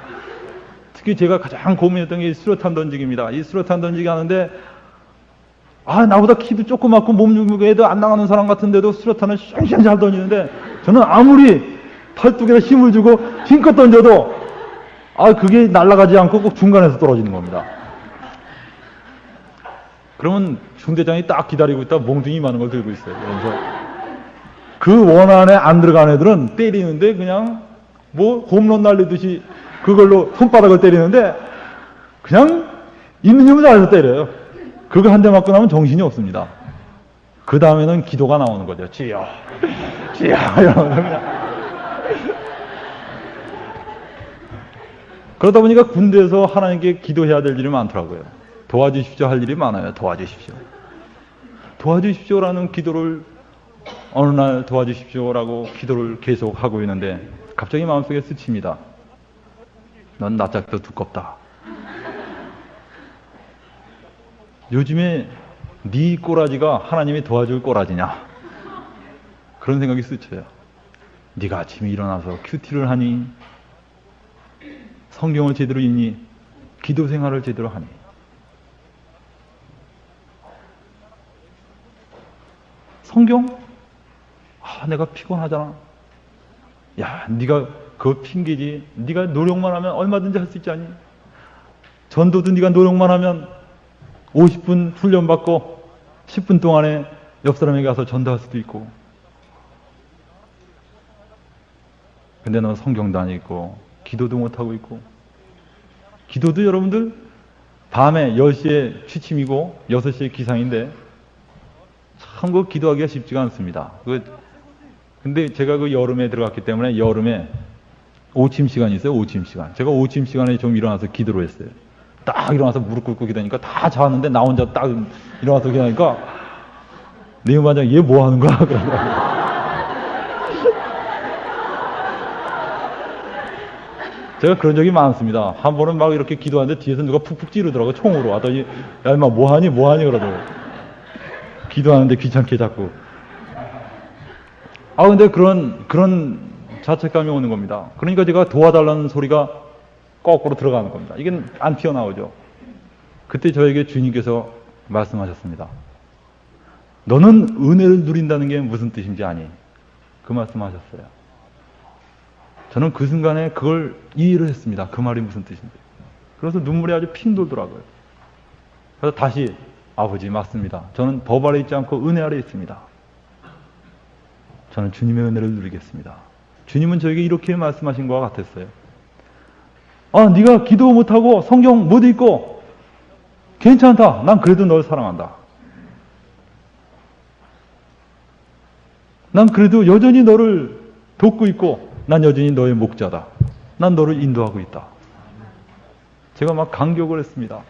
특히 제가 가장 고민했던 게 수류탄 던지기입니다. 이 수류탄 던지기 하는데 나보다 키도 조그맣고 몸무게도 안 나가는 사람 같은데도 수류탄을 쌩쌩 잘 던지는데 저는 아무리 팔뚝에 힘을 주고 힘껏 던져도 그게 날아가지 않고 꼭 중간에서 떨어지는 겁니다. 그러면 중대장이 딱 기다리고 있다 몽둥이 많은 걸 들고 있어요. 그래서 그 원안에 안 들어간 애들은 때리는데 그냥 뭐 홈런 날리듯이 그걸로 손바닥을 때리는데 그냥 있는 힘을 다해서 때려요. 그거 한 대 맞고 나면 정신이 없습니다. 그 다음에는 기도가 나오는 거죠. 주여, 주여 이러면서 그냥. 그러다 보니까 군대에서 하나님께 기도해야 될 일이 많더라고요. 도와주십시오 할 일이 많아요. 도와주십시오. 도와주십시오라는 기도를 어느 날 도와주십시오라고 기도를 계속 하고 있는데 갑자기 마음속에 스칩니다. 넌 낯짝도 두껍다. 요즘에 네 꼬라지가 하나님이 도와줄 꼬라지냐? 그런 생각이 스쳐요. 네가 아침에 일어나서 큐티를 하니? 성경을 제대로 읽니? 기도 생활을 제대로 하니? 성경? 내가 피곤하잖아. 야, 네가 그거 핑계지. 네가 노력만 하면 얼마든지 할 수 있지 않니? 전도도 네가 노력만 하면 50분 훈련받고 10분 동안에 옆 사람에게 가서 전도할 수도 있고. 근데 너 성경도 안 읽고 기도도 못하고 있고. 기도도 여러분들 밤에 10시에 취침이고 6시에 기상인데 참 그 기도하기가 쉽지가 않습니다. 근데 제가 그 여름에 들어갔기 때문에 여름에 오침 시간이 있어요. 오침 시간. 제가 오침 시간에 좀 일어나서 기도를 했어요. 딱 일어나서 무릎 꿇고 기도하니까 다 자았는데 나 혼자 딱 일어나서 기도하니까 내무반장 얘 뭐 하는 거야? 그러더라고요. 제가 그런 적이 많습니다. 한 번은 막 이렇게 기도하는데 뒤에서 누가 푹푹 찌르더라고요. 총으로 왔더니 야 임마 뭐하니 그러더라고요. 기도하는데 귀찮게 자꾸. 근데 그런 자책감이 오는 겁니다. 그러니까 제가 도와달라는 소리가 거꾸로 들어가는 겁니다. 이게 안 튀어나오죠. 그때 저에게 주님께서 말씀하셨습니다. 너는 은혜를 누린다는 게 무슨 뜻인지 아니? 그 말씀하셨어요. 저는 그 순간에 그걸 이해를 했습니다. 그 말이 무슨 뜻인지. 그래서 눈물이 아주 핑 돌더라고요. 그래서 다시 아버지 맞습니다. 저는 법 아래 있지 않고 은혜 아래 있습니다. 저는 주님의 은혜를 누리겠습니다. 주님은 저에게 이렇게 말씀하신 것 같았어요. 네가 기도 못하고 성경 못 읽고 괜찮다. 난 그래도 널 사랑한다. 난 그래도 여전히 너를 돕고 있고 난 여전히 너의 목자다. 난 너를 인도하고 있다. 제가 막 감격을 했습니다.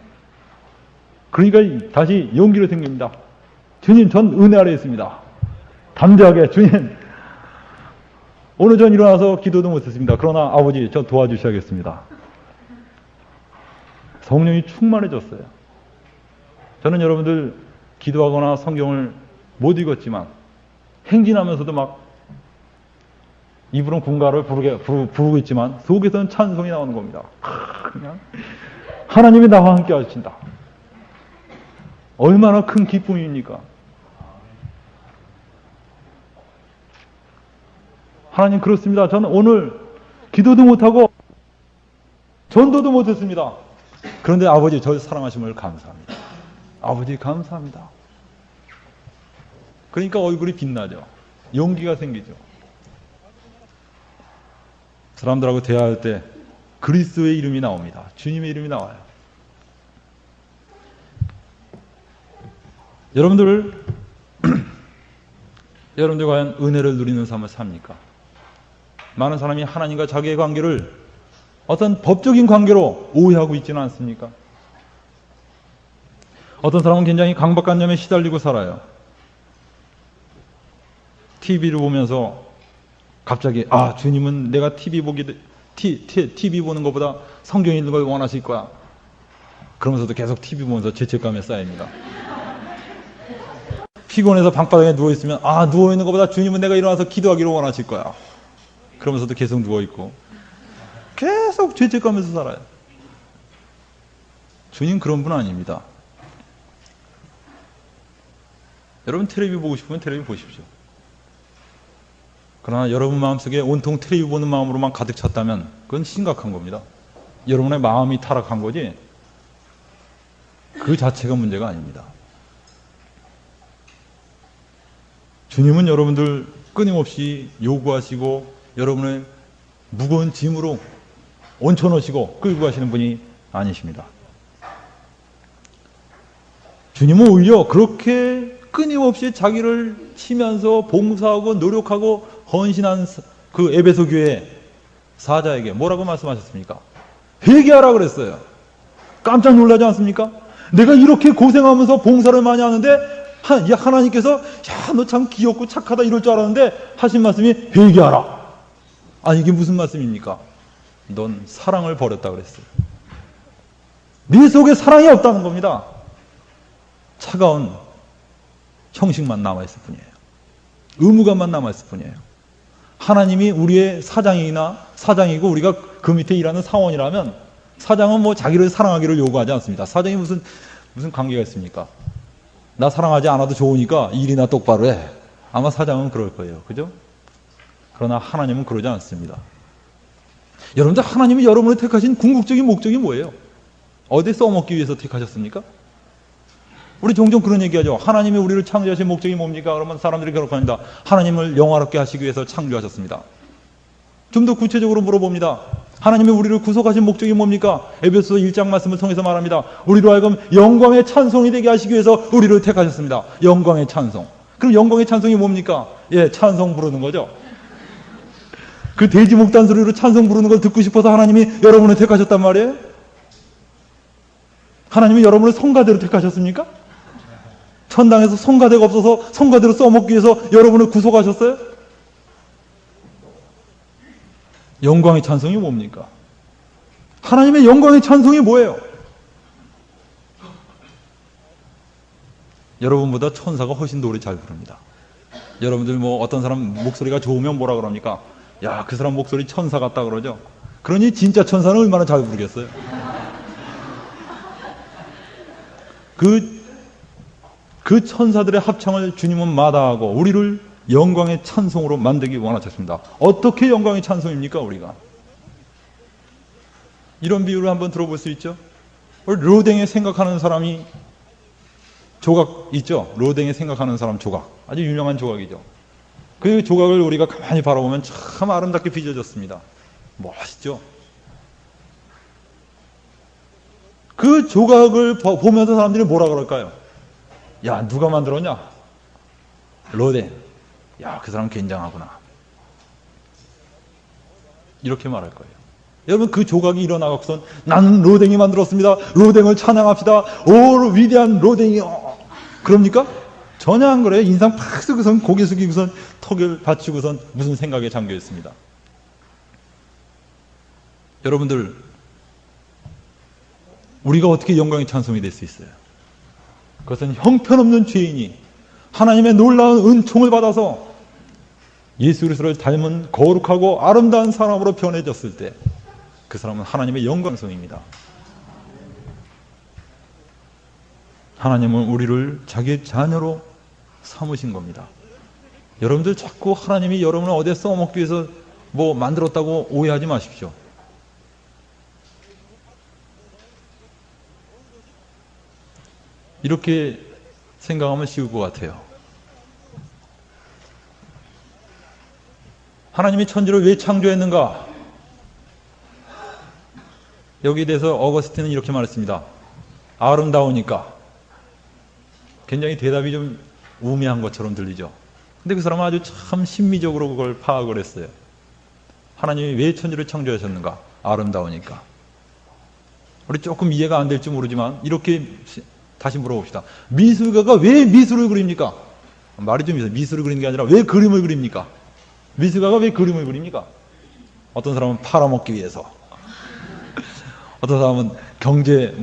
그러니까 다시 용기로 생깁니다. 주님, 전 은혜 아래 있습니다. 담대하게 주님, 오늘 전 일어나서 기도도 못했습니다. 그러나 아버지, 저 도와주셔야겠습니다. 성령이 충만해졌어요. 저는 여러분들 기도하거나 성경을 못 읽었지만 행진하면서도 막 입으로는 군가를 부르고 있지만 속에서는 찬송이 나오는 겁니다. 그냥 하나님이 나와 함께 하신다. 얼마나 큰 기쁨입니까? 하나님 그렇습니다. 저는 오늘 기도도 못하고 전도도 못했습니다. 그런데 아버지 저를 사랑하심을 감사합니다. 아버지 감사합니다. 그러니까 얼굴이 빛나죠. 용기가 생기죠. 사람들하고 대화할 때 그리스도의 이름이 나옵니다. 주님의 이름이 나와요. 여러분들 과연 은혜를 누리는 삶을 삽니까? 많은 사람이 하나님과 자기의 관계를 어떤 법적인 관계로 오해하고 있지는 않습니까? 어떤 사람은 굉장히 강박관념에 시달리고 살아요. TV를 보면서 갑자기 주님은 내가 TV 보는 것보다 성경 읽는 걸 원하실 거야. 그러면서도 계속 TV 보면서 죄책감에 쌓입니다. 피곤해서 방바닥에 누워있으면 누워있는 것보다 주님은 내가 일어나서 기도하기를 원하실 거야. 그러면서도 계속 누워있고 계속 죄책감에서 살아요. 주님 그런 분 아닙니다. 여러분 텔레비 보고 싶으면 텔레비 보십시오. 그러나 여러분 마음속에 온통 텔레비 보는 마음으로만 가득 찼다면 그건 심각한 겁니다. 여러분의 마음이 타락한 거지 그 자체가 문제가 아닙니다. 주님은 여러분들 끊임없이 요구하시고 여러분의 무거운 짐으로 얹혀놓으시고 끌고 가시는 분이 아니십니다. 주님은 오히려 그렇게 끊임없이 자기를 치면서 봉사하고 노력하고 헌신한 그 에베소 교회 사자에게 뭐라고 말씀하셨습니까? 회개하라 그랬어요. 깜짝 놀라지 않습니까? 내가 이렇게 고생하면서 봉사를 많이 하는데 하나님께서 너 참 귀엽고 착하다 이럴 줄 알았는데 하신 말씀이 회개하라. 이게 무슨 말씀입니까? 넌 사랑을 버렸다 그랬어요. 네 속에 사랑이 없다는 겁니다. 차가운 형식만 남아있을 뿐이에요. 의무감만 남아있을 뿐이에요. 하나님이 우리의 사장이고 우리가 그 밑에 일하는 사원이라면 사장은 자기를 사랑하기를 요구하지 않습니다. 사장이 무슨 관계가 있습니까? 나 사랑하지 않아도 좋으니까 일이나 똑바로 해. 아마 사장은 그럴 거예요. 그죠? 그러나 하나님은 그러지 않습니다. 여러분들 하나님이 여러분을 택하신 궁극적인 목적이 뭐예요? 어디에 써먹기 위해서 택하셨습니까? 우리 종종 그런 얘기하죠. 하나님이 우리를 창조하신 목적이 뭡니까? 그러면 사람들이 그렇게 합니다. 하나님을 영화롭게 하시기 위해서 창조하셨습니다. 좀 더 구체적으로 물어봅니다. 하나님이 우리를 구속하신 목적이 뭡니까? 에베소서 1장 말씀을 통해서 말합니다. 우리로 하여금 영광의 찬송이 되게 하시기 위해서 우리를 택하셨습니다. 영광의 찬송. 그럼 영광의 찬송이 뭡니까? 찬송 부르는 거죠. 그 돼지 목단 소리로 찬송 부르는 걸 듣고 싶어서 하나님이 여러분을 택하셨단 말이에요? 하나님이 여러분을 성가대로 택하셨습니까? 천당에서 성가대가 없어서 성가대로 써먹기 위해서 여러분을 구속하셨어요? 영광의 찬송이 뭡니까? 하나님의 영광의 찬송이 뭐예요? 여러분보다 천사가 훨씬 노래 잘 부릅니다. 여러분들 어떤 사람 목소리가 좋으면 뭐라 그럽니까? 야, 그 사람 목소리 천사 같다 그러죠? 그러니 진짜 천사는 얼마나 잘 부르겠어요? 그 천사들의 합창을 주님은 마다하고 우리를 영광의 찬송으로 만들기 원하셨습니다. 어떻게 영광의 찬송입니까, 우리가? 이런 비유를 한번 들어볼 수 있죠? 로댕에 생각하는 사람이 조각 있죠? 로댕에 생각하는 사람 조각. 아주 유명한 조각이죠. 그 조각을 우리가 가만히 바라보면 참 아름답게 빚어졌습니다. 멋있죠? 그 조각을 보면서 사람들이 뭐라 그럴까요? 야, 누가 만들었냐? 로댕. 야, 그 사람 굉장하구나. 이렇게 말할 거예요. 여러분, 그 조각이 일어나고선 나는 로댕이 만들었습니다. 로댕을 찬양합시다. 오, 위대한 로댕이. 그럽니까? 전혀 안 그래요. 인상 팍 쓰고선 고개 숙이고선 턱을 받치고선 무슨 생각에 잠겨 있습니다. 여러분들, 우리가 어떻게 영광의 찬송이 될 수 있어요? 그것은 형편없는 죄인이 하나님의 놀라운 은총을 받아서 예수 그리스도를 닮은 거룩하고 아름다운 사람으로 변해졌을 때 그 사람은 하나님의 영광성입니다. 하나님은 우리를 자기의 자녀로 삼으신 겁니다. 여러분들 자꾸 하나님이 여러분을 어디에 써먹기 위해서 만들었다고 오해하지 마십시오. 이렇게 생각하면 쉬울 것 같아요. 하나님이 천지를 왜 창조했는가? 여기에 대해서 어거스틴은 이렇게 말했습니다. 아름다우니까. 굉장히 대답이 좀 우매한 것처럼 들리죠. 근데 그 사람은 아주 참 심미적으로 그걸 파악을 했어요. 하나님이 왜 천지를 창조하셨는가? 아름다우니까. 우리 조금 이해가 안 될지 모르지만 이렇게 다시 물어봅시다. 미술가가 왜 미술을 그립니까? 말이 좀 있어요. 미술을 그리는 게 아니라 왜 그림을 그립니까? 미술가가 왜 그림을 그립니까? 어떤 사람은 팔아먹기 위해서, 어떤 사람은 경제,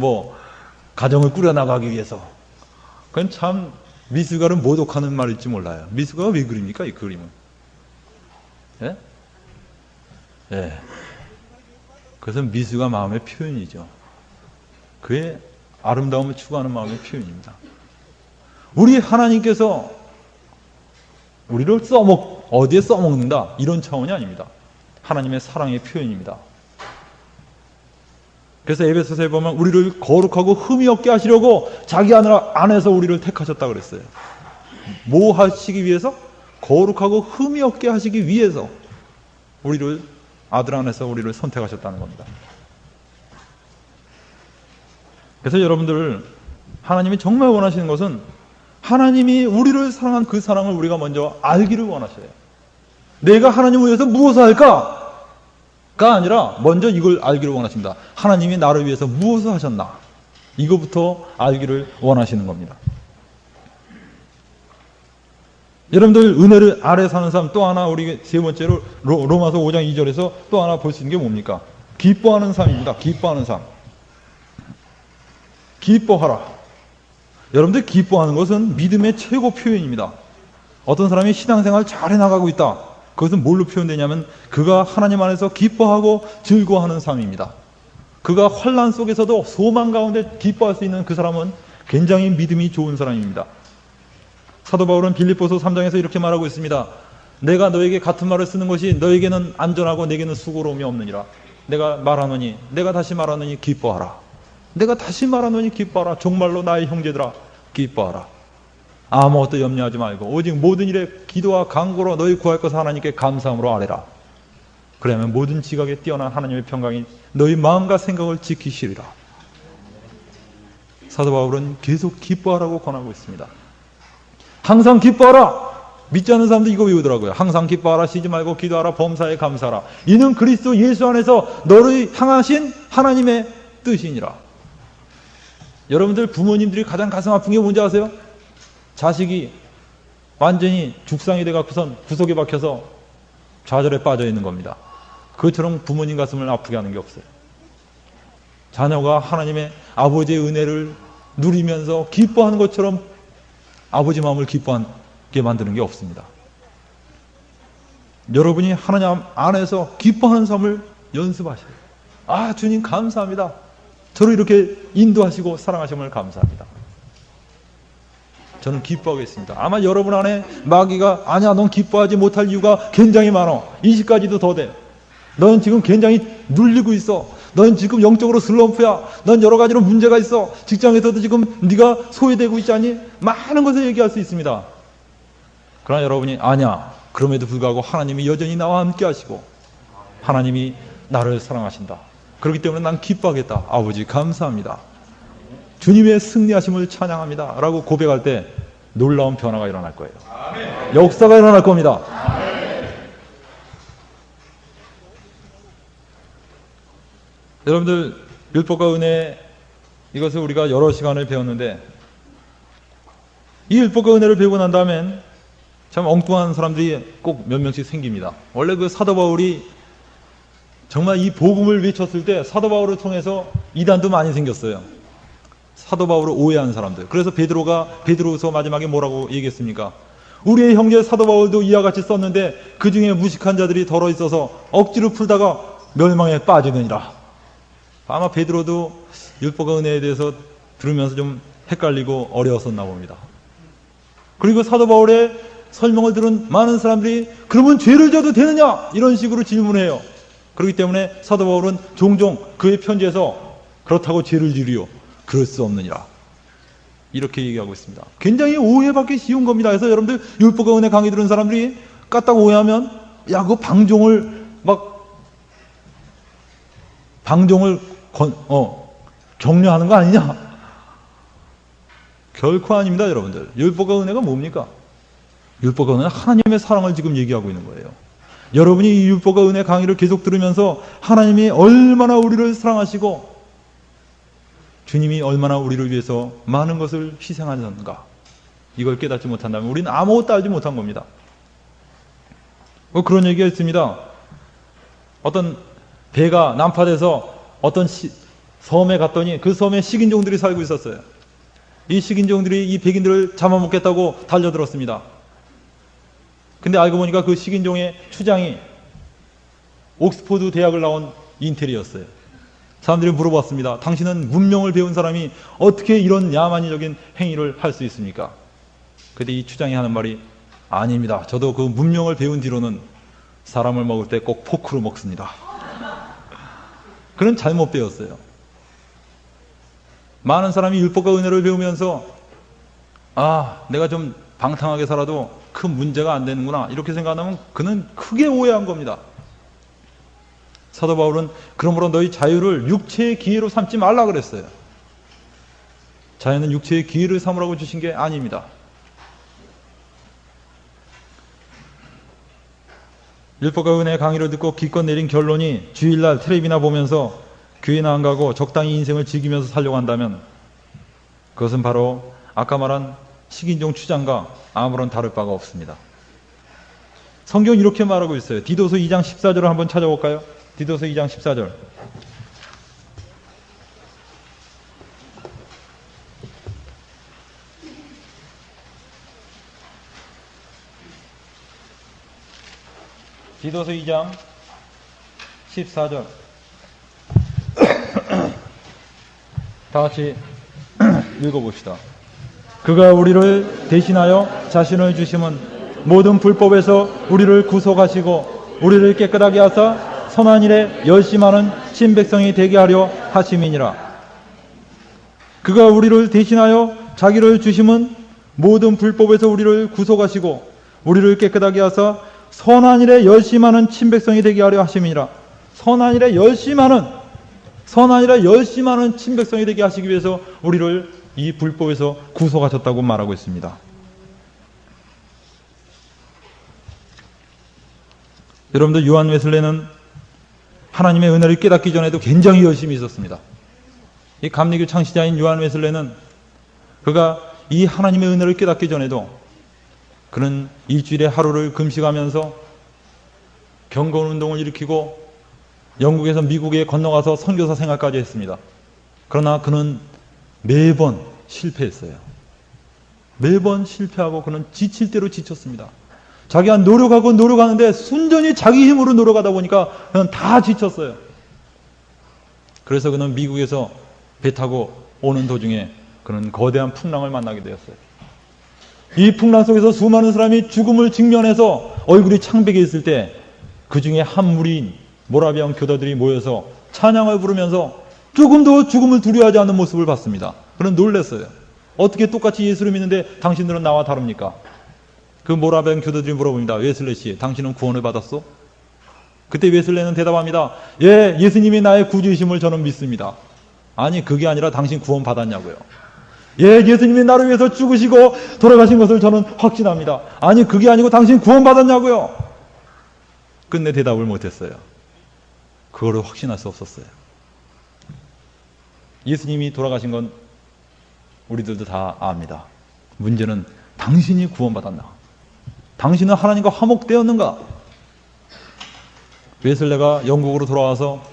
가정을 꾸려나가기 위해서. 그건 참 미술가를 모독하는 말일지 몰라요. 미술가가 왜 그립니까? 이 그림을. 예? 예. 그것은 미술가 마음의 표현이죠. 그의 아름다움을 추구하는 마음의 표현입니다. 우리 하나님께서 우리를 어디에 써먹는다, 이런 차원이 아닙니다. 하나님의 사랑의 표현입니다. 그래서 에베소서에 보면 우리를 거룩하고 흠이 없게 하시려고 자기 안에서 우리를 택하셨다 그랬어요. 뭐 하시기 위해서? 거룩하고 흠이 없게 하시기 위해서 우리를, 아들 안에서 우리를 선택하셨다는 겁니다. 그래서 여러분들, 하나님이 정말 원하시는 것은 하나님이 우리를 사랑한 그 사랑을 우리가 먼저 알기를 원하셔요. 내가 하나님을 위해서 무엇을 할까? 가 아니라 먼저 이걸 알기를 원하십니다. 하나님이 나를 위해서 무엇을 하셨나? 이거부터 알기를 원하시는 겁니다. 여러분들, 은혜를 아래 사는 사람 또 하나, 우리 세 번째로 로마서 5장 2절에서 또 하나 볼 수 있는 게 뭡니까? 기뻐하는 삶입니다. 기뻐하는 삶. 기뻐하라. 여러분들, 기뻐하는 것은 믿음의 최고 표현입니다. 어떤 사람이 신앙생활 잘 해나가고 있다. 그것은 뭘로 표현되냐면 그가 하나님 안에서 기뻐하고 즐거워하는 삶입니다. 그가 환난 속에서도 소망 가운데 기뻐할 수 있는 그 사람은 굉장히 믿음이 좋은 사람입니다. 사도 바울은 빌립보서 3장에서 이렇게 말하고 있습니다. 내가 너에게 같은 말을 쓰는 것이 너에게는 안전하고 내게는 수고로움이 없느니라. 내가 다시 말하노니 기뻐하라. 내가 다시 말하노니 기뻐하라. 정말로 나의 형제들아, 기뻐하라. 아무것도 염려하지 말고 오직 모든 일에 기도와 간구로 너희 구할 것을 하나님께 감사함으로 아뢰라. 그러면 모든 지각에 뛰어난 하나님의 평강이 너희 마음과 생각을 지키시리라. 사도 바울은 계속 기뻐하라고 권하고 있습니다. 항상 기뻐하라. 믿지 않는 사람도 이거 외우더라고요. 항상 기뻐하라, 쉬지 말고 기도하라, 범사에 감사하라. 이는 그리스도 예수 안에서 너를 향하신 하나님의 뜻이니라. 여러분들, 부모님들이 가장 가슴 아픈 게 뭔지 아세요? 자식이 완전히 죽상이 돼갖고선 구석에 박혀서 좌절에 빠져 있는 겁니다. 그것처럼 부모님 가슴을 아프게 하는 게 없어요. 자녀가 하나님의 아버지의 은혜를 누리면서 기뻐하는 것처럼 아버지 마음을 기뻐하게 만드는 게 없습니다. 여러분이 하나님 안에서 기뻐하는 삶을 연습하셔요. 아, 주님 감사합니다. 저를 이렇게 인도하시고 사랑하심을 감사합니다. 저는 기뻐하겠습니다. 아마 여러분 안에 마귀가 아니야, 넌 기뻐하지 못할 이유가 굉장히 많아. 20가지도 더 돼. 넌 지금 굉장히 눌리고 있어. 넌 지금 영적으로 슬럼프야. 넌 여러 가지로 문제가 있어. 직장에서도 지금 네가 소외되고 있지 않니? 많은 것을 얘기할 수 있습니다. 그러나 여러분이 아니야, 그럼에도 불구하고 하나님이 여전히 나와 함께 하시고 하나님이 나를 사랑하신다. 그렇기 때문에 난 기뻐하겠다. 아버지 감사합니다. 주님의 승리하심을 찬양합니다. 라고 고백할 때 놀라운 변화가 일어날 거예요. 아멘. 역사가 일어날 겁니다. 아멘. 여러분들, 율법과 은혜, 이것을 우리가 여러 시간을 배웠는데 이 율법과 은혜를 배우고 난 다음엔 참 엉뚱한 사람들이 꼭 몇 명씩 생깁니다. 원래 그 사도 바울이 정말 이 복음을 외쳤을 때 사도 바울을 통해서 이단도 많이 생겼어요. 사도 바울을 오해한 사람들. 그래서 베드로서 마지막에 뭐라고 얘기했습니까? 우리의 형제 사도 바울도 이와 같이 썼는데 그 중에 무식한 자들이 덜어 있어서 억지로 풀다가 멸망에 빠지느니라. 아마 베드로도 율법과 은혜에 대해서 들으면서 좀 헷갈리고 어려웠었나 봅니다. 그리고 사도 바울의 설명을 들은 많은 사람들이 그러면 죄를 져도 되느냐? 이런 식으로 질문해요. 그렇기 때문에 사도 바울은 종종 그의 편지에서 그렇다고 죄를 지으리요, 그럴 수 없느니라, 이렇게 얘기하고 있습니다. 굉장히 오해받기 쉬운 겁니다. 그래서 여러분들, 율법과 은혜 강의 들은 사람들이 까딱 오해하면 야, 그 방종을 격려하는 거 아니냐? 결코 아닙니다, 여러분들. 율법과 은혜가 뭡니까? 율법과 은혜는 하나님의 사랑을 지금 얘기하고 있는 거예요. 여러분이 이 율법과 은혜 강의를 계속 들으면서 하나님이 얼마나 우리를 사랑하시고 주님이 얼마나 우리를 위해서 많은 것을 희생하셨는가, 이걸 깨닫지 못한다면 우리는 아무것도 알지 못한 겁니다. 그런 얘기가 있습니다. 어떤 배가 난파돼서 어떤 섬에 갔더니 그 섬에 식인종들이 살고 있었어요. 이 식인종들이 이 백인들을 잡아먹겠다고 달려들었습니다. 근데 알고 보니까 그 식인종의 추장이 옥스퍼드 대학을 나온 인텔이었어요. 사람들이 물어봤습니다. 당신은 문명을 배운 사람이 어떻게 이런 야만적인 행위를 할 수 있습니까? 근데 이 추장이 하는 말이, 아닙니다. 저도 그 문명을 배운 뒤로는 사람을 먹을 때 꼭 포크로 먹습니다. 그런 잘못 배웠어요. 많은 사람이 율법과 은혜를 배우면서 내가 좀 방탕하게 살아도 큰 문제가 안 되는구나, 이렇게 생각하면 그는 크게 오해한 겁니다. 사도 바울은 그러므로 너희 자유를 육체의 기회로 삼지 말라 그랬어요. 자유는 육체의 기회를 삼으라고 주신 게 아닙니다. 율법과 은혜의 강의를 듣고 기껏 내린 결론이 주일날 텔레비나 보면서 교회나 안 가고 적당히 인생을 즐기면서 살려고 한다면 그것은 바로 아까 말한 식인종 추장과 아무런 다를 바가 없습니다. 성경은 이렇게 말하고 있어요. 디도서 2장 14절을 한번 찾아볼까요? 디도서 2장 14절. 디도서 2장 14절. 다 같이 읽어봅시다. 그가 우리를 대신하여 자신을 주심은 모든 불법에서 우리를 구속하시고 우리를 깨끗하게 하사 선한 일에 열심하는 신백성이 되게 하려 하심이니라. 그가 우리를 대신하여 자기를 주심은 모든 불법에서 우리를 구속하시고 우리를 깨끗하게 하사 선한 일에 열심하는 친백성이 되게 하려 하심이니라. 선한 일에 열심하는 친백성이 되게 하시기 위해서 우리를 이 불법에서 구속하셨다고 말하고 있습니다. 여러분들, 요한 웨슬레는 하나님의 은혜를 깨닫기 전에도 굉장히 열심히 있었습니다. 이 감리교 창시자인 요한 웨슬레는 그가 이 하나님의 은혜를 깨닫기 전에도 그는 일주일에 하루를 금식하면서 경건운동을 일으키고 영국에서 미국에 건너가서 선교사 생활까지 했습니다. 그러나 그는 매번 실패했어요. 매번 실패하고 그는 지칠 대로 지쳤습니다. 자기가 노력하는데 순전히 자기 힘으로 노력하다 보니까 그는 다 지쳤어요. 그래서 그는 미국에서 배 타고 오는 도중에 그는 거대한 풍랑을 만나게 되었어요. 이 풍랑 속에서 수많은 사람이 죽음을 직면해서 얼굴이 창백해 있을 때 그 중에 한 무리인 모라비안 교도들이 모여서 찬양을 부르면서 조금도 죽음을 두려워하지 않는 모습을 봤습니다. 그는 놀랐어요. 어떻게 똑같이 예수를 믿는데 당신들은 나와 다릅니까? 그 모라비안 교도들이 물어봅니다. 웨슬레 씨, 당신은 구원을 받았어? 그때 웨슬레는 대답합니다. 예, 예수님이 나의 구주이심을 저는 믿습니다. 아니, 그게 아니라 당신 구원 받았냐고요. 예, 예수님이 나를 위해서 죽으시고 돌아가신 것을 저는 확신합니다. 아니, 그게 아니고 당신 구원 받았냐고요. 끝내 대답을 못했어요. 그거를 확신할 수 없었어요. 예수님이 돌아가신 건 우리들도 다 압니다. 문제는 당신이 구원받았나? 당신은 하나님과 화목되었는가? 웨슬레가 영국으로 돌아와서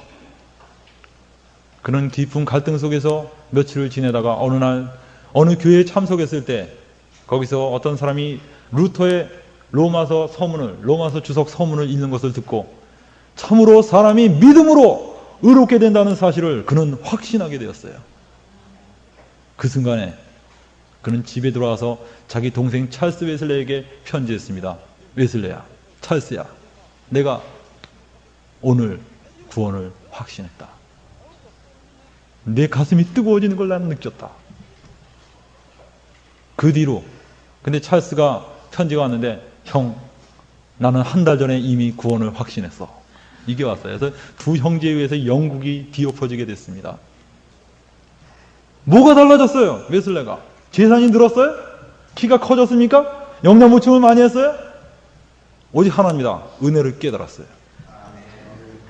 그는 깊은 갈등 속에서 며칠을 지내다가 어느 날 어느 교회에 참석했을 때 거기서 어떤 사람이 루터의 로마서 주석 서문을 읽는 것을 듣고 참으로 사람이 믿음으로 의롭게 된다는 사실을 그는 확신하게 되었어요. 그 순간에 그는 집에 들어와서 자기 동생 찰스 웨슬레에게 편지했습니다. 웨슬레야, 찰스야, 내가 오늘 구원을 확신했다. 내 가슴이 뜨거워지는 걸 나는 느꼈다. 그 뒤로 근데 찰스가 편지가 왔는데 형, 나는 한 달 전에 이미 구원을 확신했어. 이겨왔어요. 그래서 두 형제에 의해서 영국이 뒤엎어지게 됐습니다. 뭐가 달라졌어요? 웨슬레가? 재산이 늘었어요? 키가 커졌습니까? 영양 보충을 많이 했어요? 오직 하나입니다. 은혜를 깨달았어요.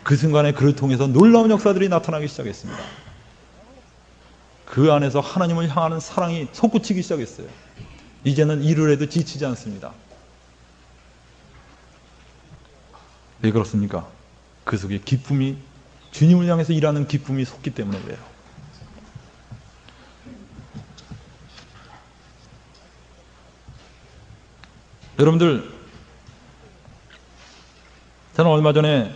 그 순간에 그를 통해서 놀라운 역사들이 나타나기 시작했습니다. 그 안에서 하나님을 향하는 사랑이 솟구치기 시작했어요. 이제는 일을 해도 지치지 않습니다. 왜 그렇습니까? 그 속에 기쁨이, 주님을 향해서 일하는 기쁨이 솟기 때문에 그래요. 여러분들, 저는 얼마 전에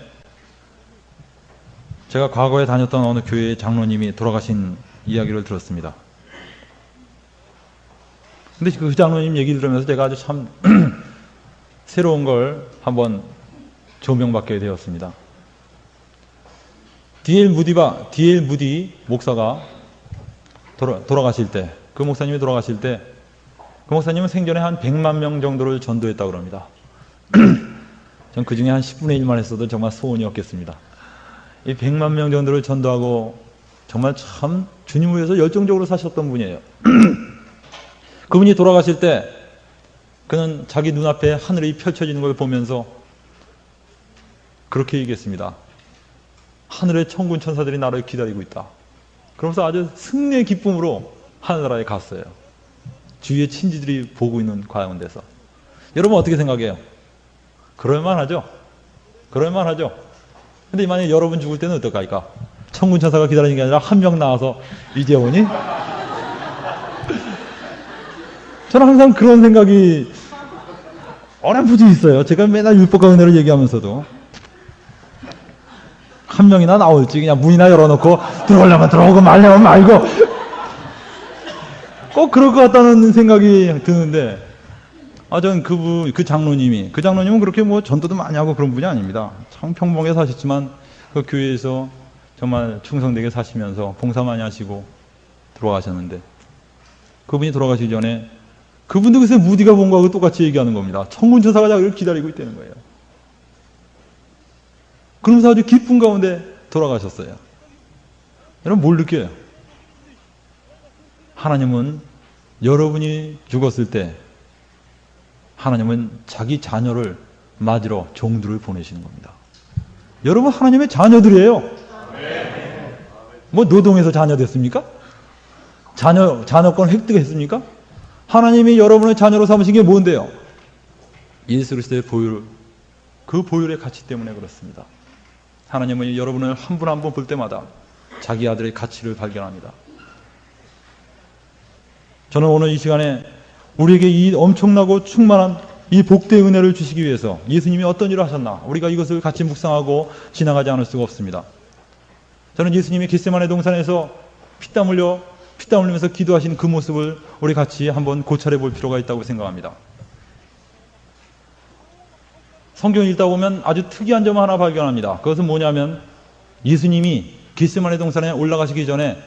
제가 과거에 다녔던 어느 교회의 장로님이 돌아가신 이야기를 들었습니다. 근데 그 장로님 얘기를 들으면서 제가 아주 참 새로운 걸 한번 조명받게 되었습니다. D.L. 무디 목사가 돌아가실 때, 그 목사님이 돌아가실 때, 그 목사님은 생전에 한 100만 명 정도를 전도했다고 합니다. 전 그 중에 한 10분의 1만 했어도 정말 소원이었겠습니다. 이 100만 명 정도를 전도하고 정말 참 주님을 위해서 열정적으로 사셨던 분이에요. 그분이 돌아가실 때 그는 자기 눈앞에 하늘이 펼쳐지는 걸 보면서 그렇게 얘기했습니다. 하늘의 천군 천사들이 나를 기다리고 있다. 그러면서 아주 승리의 기쁨으로 하늘나라에 갔어요. 주위의 친지들이 보고 있는 가운데서. 여러분 어떻게 생각해요? 그럴만하죠? 그럴만하죠? 근데 만약에 여러분 죽을 때는 어떨까요? 천군 천사가 기다리는 게 아니라 한 명 나와서 이제 오니? 저는 항상 그런 생각이 어렴풋이 있어요. 제가 맨날 율법과 은혜를 얘기하면서도 한 명이나 나올지 그냥 문이나 열어놓고 들어오려면 들어오고 말려면 말고 꼭 그럴 것 같다는 생각이 드는데 저는 그 장로님은 그렇게 뭐 전도도 많이 하고 그런 분이 아닙니다. 참 평범하게 사셨지만 그 교회에서 정말 충성되게 사시면서 봉사 많이 하시고 돌아가셨는데 그분이 돌아가시기 전에 그분도 글쎄 무디가 본 거하고 똑같이 얘기하는 겁니다. 천군 천사가 자기를 기다리고 있다는 거예요. 그러면서 아주 기쁜 가운데 돌아가셨어요. 여러분 뭘 느껴요? 하나님은 여러분이 죽었을 때 하나님은 자기 자녀를 맞으러 종들을 보내시는 겁니다. 여러분 하나님의 자녀들이에요. 뭐 노동해서 자녀 됐습니까? 자녀권 획득했습니까? 하나님이 여러분의 자녀로 삼으신 게 뭔데요? 예수 그리스도의 보혈, 그 보혈의 가치 때문에 그렇습니다. 하나님은 여러분을 한 분 한 분 볼 때마다 자기 아들의 가치를 발견합니다. 저는 오늘 이 시간에 우리에게 이 엄청나고 충만한 이 복대의 은혜를 주시기 위해서 예수님이 어떤 일을 하셨나 우리가 이것을 같이 묵상하고 지나가지 않을 수가 없습니다. 저는 예수님이 겟세마네 동산에서 피땀 흘리면서 기도하신 그 모습을 우리 같이 한번 고찰해 볼 필요가 있다고 생각합니다. 성경을 읽다 보면 아주 특이한 점 하나 발견합니다. 그것은 뭐냐면 예수님이 겟세마네 동산에 올라가시기 전에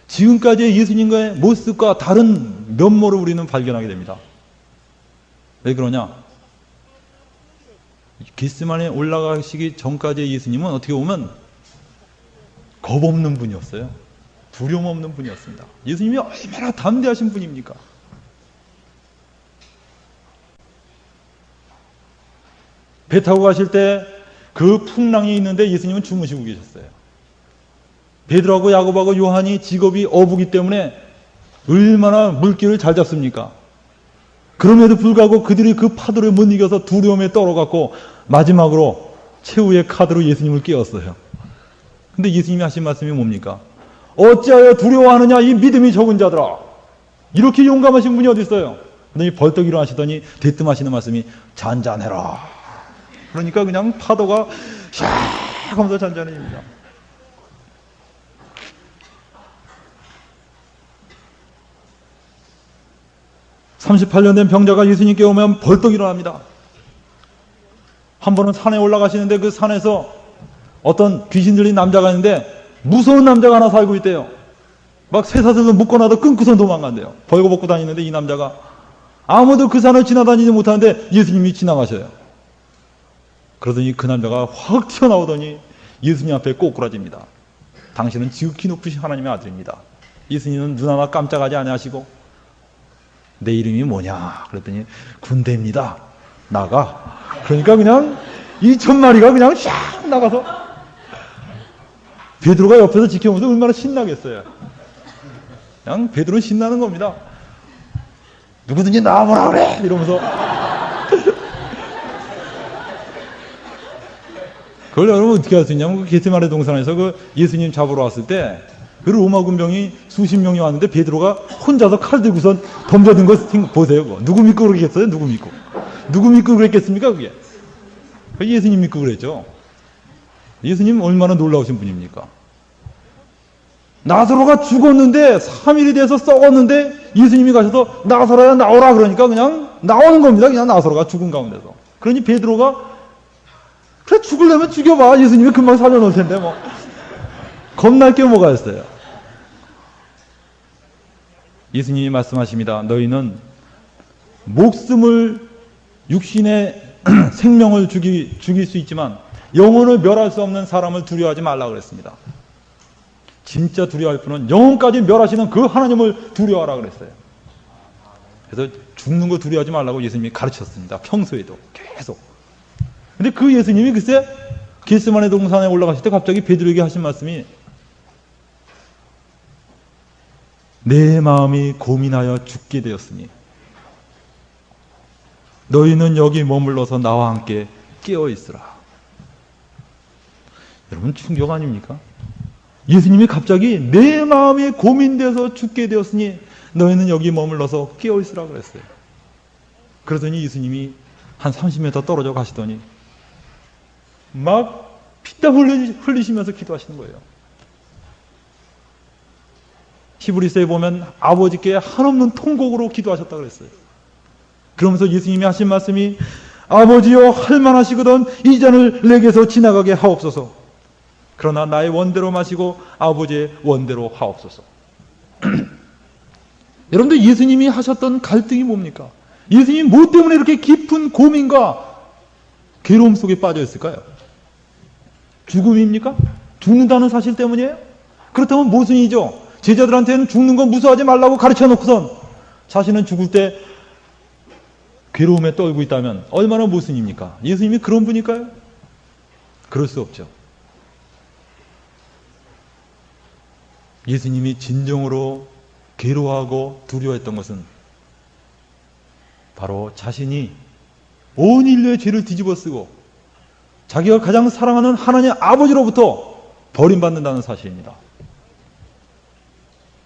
지금까지의 예수님과의 모습과 다른 면모를 우리는 발견하게 됩니다. 왜 그러냐? 겟세마네에 올라가시기 전까지의 예수님은 어떻게 보면 겁 없는 분이었어요. 두려움 없는 분이었습니다. 예수님이 얼마나 담대하신 분입니까? 배 타고 가실 때 그 풍랑이 있는데 예수님은 주무시고 계셨어요. 베드로하고 야고보하고 요한이 직업이 어부기 때문에 얼마나 물길을 잘 잡습니까? 그럼에도 불구하고 그들이 그 파도를 못 이겨서 두려움에 떨어갔고 마지막으로 최후의 카드로 예수님을 깨웠어요. 근데 예수님이 하신 말씀이 뭡니까? 어찌하여 두려워하느냐 이 믿음이 적은 자들아. 이렇게 용감하신 분이 어디 있어요? 그러더니 벌떡 일어나시더니 대뜸하시는 말씀이 잔잔해라. 그러니까 그냥 파도가 샥 하면서 잔잔해집니다. (38년) 된 병자가 예수님께 오면 벌떡 일어납니다. 한 번은 산에 올라가시는데 그 산에서 어떤 귀신 들린 남자가 있는데 무서운 남자가 하나 살고 있대요. 막 쇠사슬로 묶어놔도 끊고서 도망간대요. 벌거벗고 다니는데 이 남자가 아무도 그 산을 지나다니지 못하는데 예수님이 지나가셔요. 그러더니 그 남자가 확 튀어나오더니 예수님 앞에 꼬꾸라집니다. 당신은 지극히 높으신 하나님의 아들입니다. 예수님은 눈 하나 깜짝하지 아니하시고 내 이름이 뭐냐 그랬더니 군대입니다. 나가. 그러니까 그냥 2,000마리가 그냥 샥 나가서 베드로가 옆에서 지켜보면서 얼마나 신나겠어요. 그냥 베드로는 신나는 겁니다. 누구든지 나와보라 그래 이러면서 그걸 여러분 어떻게 할 수 있냐면 그 게세마네 동산에서 그 예수님 잡으러 왔을 때 그 로마 군병이 수십 명이 왔는데 베드로가 혼자서 칼 들고선 덤벼든 거 보세요. 그거. 누구 믿고 그러겠어요? 누구 믿고 그랬겠습니까? 그게 예수님 믿고 그랬죠. 예수님 얼마나 놀라우신 분입니까? 나사로가 죽었는데 3일이 돼서 썩었는데 예수님이 가셔서 나사로야 나오라 그러니까 그냥 나오는 겁니다. 그냥 나사로가 죽은 가운데서. 그러니 베드로가 그래 죽으려면 죽여봐. 예수님이 금방 살려놓을 텐데 뭐 겁날 게 뭐가 있어요. 예수님이 말씀하십니다. 너희는 목숨을 육신의 생명을 죽일 수 있지만 영혼을 멸할 수 없는 사람을 두려워하지 말라 그랬습니다. 진짜 두려워할 분은 영혼까지 멸하시는 그 하나님을 두려워하라 그랬어요. 그래서 죽는 거 두려워하지 말라고 예수님이 가르쳤습니다. 평소에도 계속. 근데 그 예수님이 글쎄 겟세마네 동산에 올라가실 때 갑자기 베드로에게 하신 말씀이 내 마음이 고민하여 죽게 되었으니 너희는 여기 머물러서 나와 함께 깨어 있으라. 여러분 충격 아닙니까? 예수님이 갑자기 내 마음이 고민돼서 죽게 되었으니 너희는 여기 머물러서 깨어 있으라 그랬어요. 그러더니 예수님이 한 30m 떨어져 가시더니 막 피땀 흘리시면서 기도하시는 거예요. 히브리서에 보면 아버지께 한없는 통곡으로 기도하셨다 그랬어요. 그러면서 예수님이 하신 말씀이 아버지여 할만하시거든 이 잔을 내게서 지나가게 하옵소서. 그러나 나의 원대로 마시고 아버지의 원대로 하옵소서. 여러분들 예수님이 하셨던 갈등이 뭡니까? 예수님이 뭐 때문에 이렇게 깊은 고민과 괴로움 속에 빠져 있을까요? 죽음입니까? 죽는다는 사실 때문이에요? 그렇다면 모순이죠. 제자들한테는 죽는 건 무서워하지 말라고 가르쳐 놓고선 자신은 죽을 때 괴로움에 떨고 있다면 얼마나 모순입니까? 예수님이 그런 분일까요? 그럴 수 없죠. 예수님이 진정으로 괴로워하고 두려워했던 것은 바로 자신이 온 인류의 죄를 뒤집어쓰고 자기가 가장 사랑하는 하나님 아버지로부터 버림받는다는 사실입니다.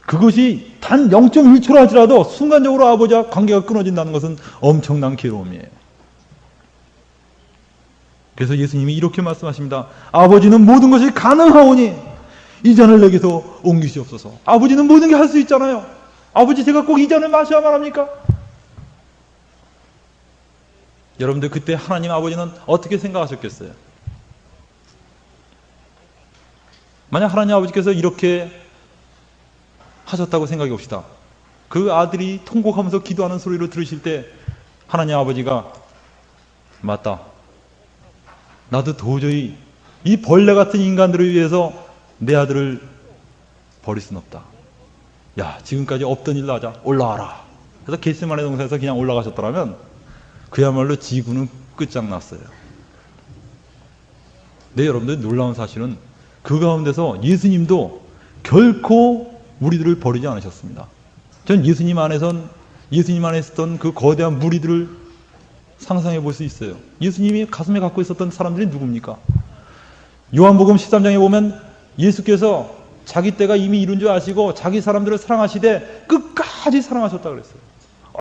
그것이 단 0.1초라 할지라도 순간적으로 아버지와 관계가 끊어진다는 것은 엄청난 괴로움이에요. 그래서 예수님이 이렇게 말씀하십니다. 아버지는 모든 것이 가능하오니 이 잔을 내게서 옮기시옵소서. 아버지는 모든 게 할 수 있잖아요. 아버지 제가 꼭 이 잔을 마셔야만 합니까? 여러분들 그때 하나님 아버지는 어떻게 생각하셨겠어요? 만약 하나님 아버지께서 이렇게 하셨다고 생각해 봅시다. 그 아들이 통곡하면서 기도하는 소리를 들으실 때 하나님 아버지가 맞다. 나도 도저히 이 벌레 같은 인간들을 위해서 내 아들을 버릴 수는 없다. 야, 지금까지 없던 일로 하자. 올라와라. 그래서 겟세마네 동산에서 그냥 올라가셨더라면 그야말로 지구는 끝장났어요. 네, 여러분들 놀라운 사실은 그 가운데서 예수님도 결코 우리들을 버리지 않으셨습니다. 전 예수님 안에 있었던 그 거대한 무리들을 상상해 볼 수 있어요. 예수님이 가슴에 갖고 있었던 사람들이 누굽니까? 요한복음 13장에 보면 예수께서 자기 때가 이미 이룬 줄 아시고 자기 사람들을 사랑하시되 끝까지 사랑하셨다 그랬어요.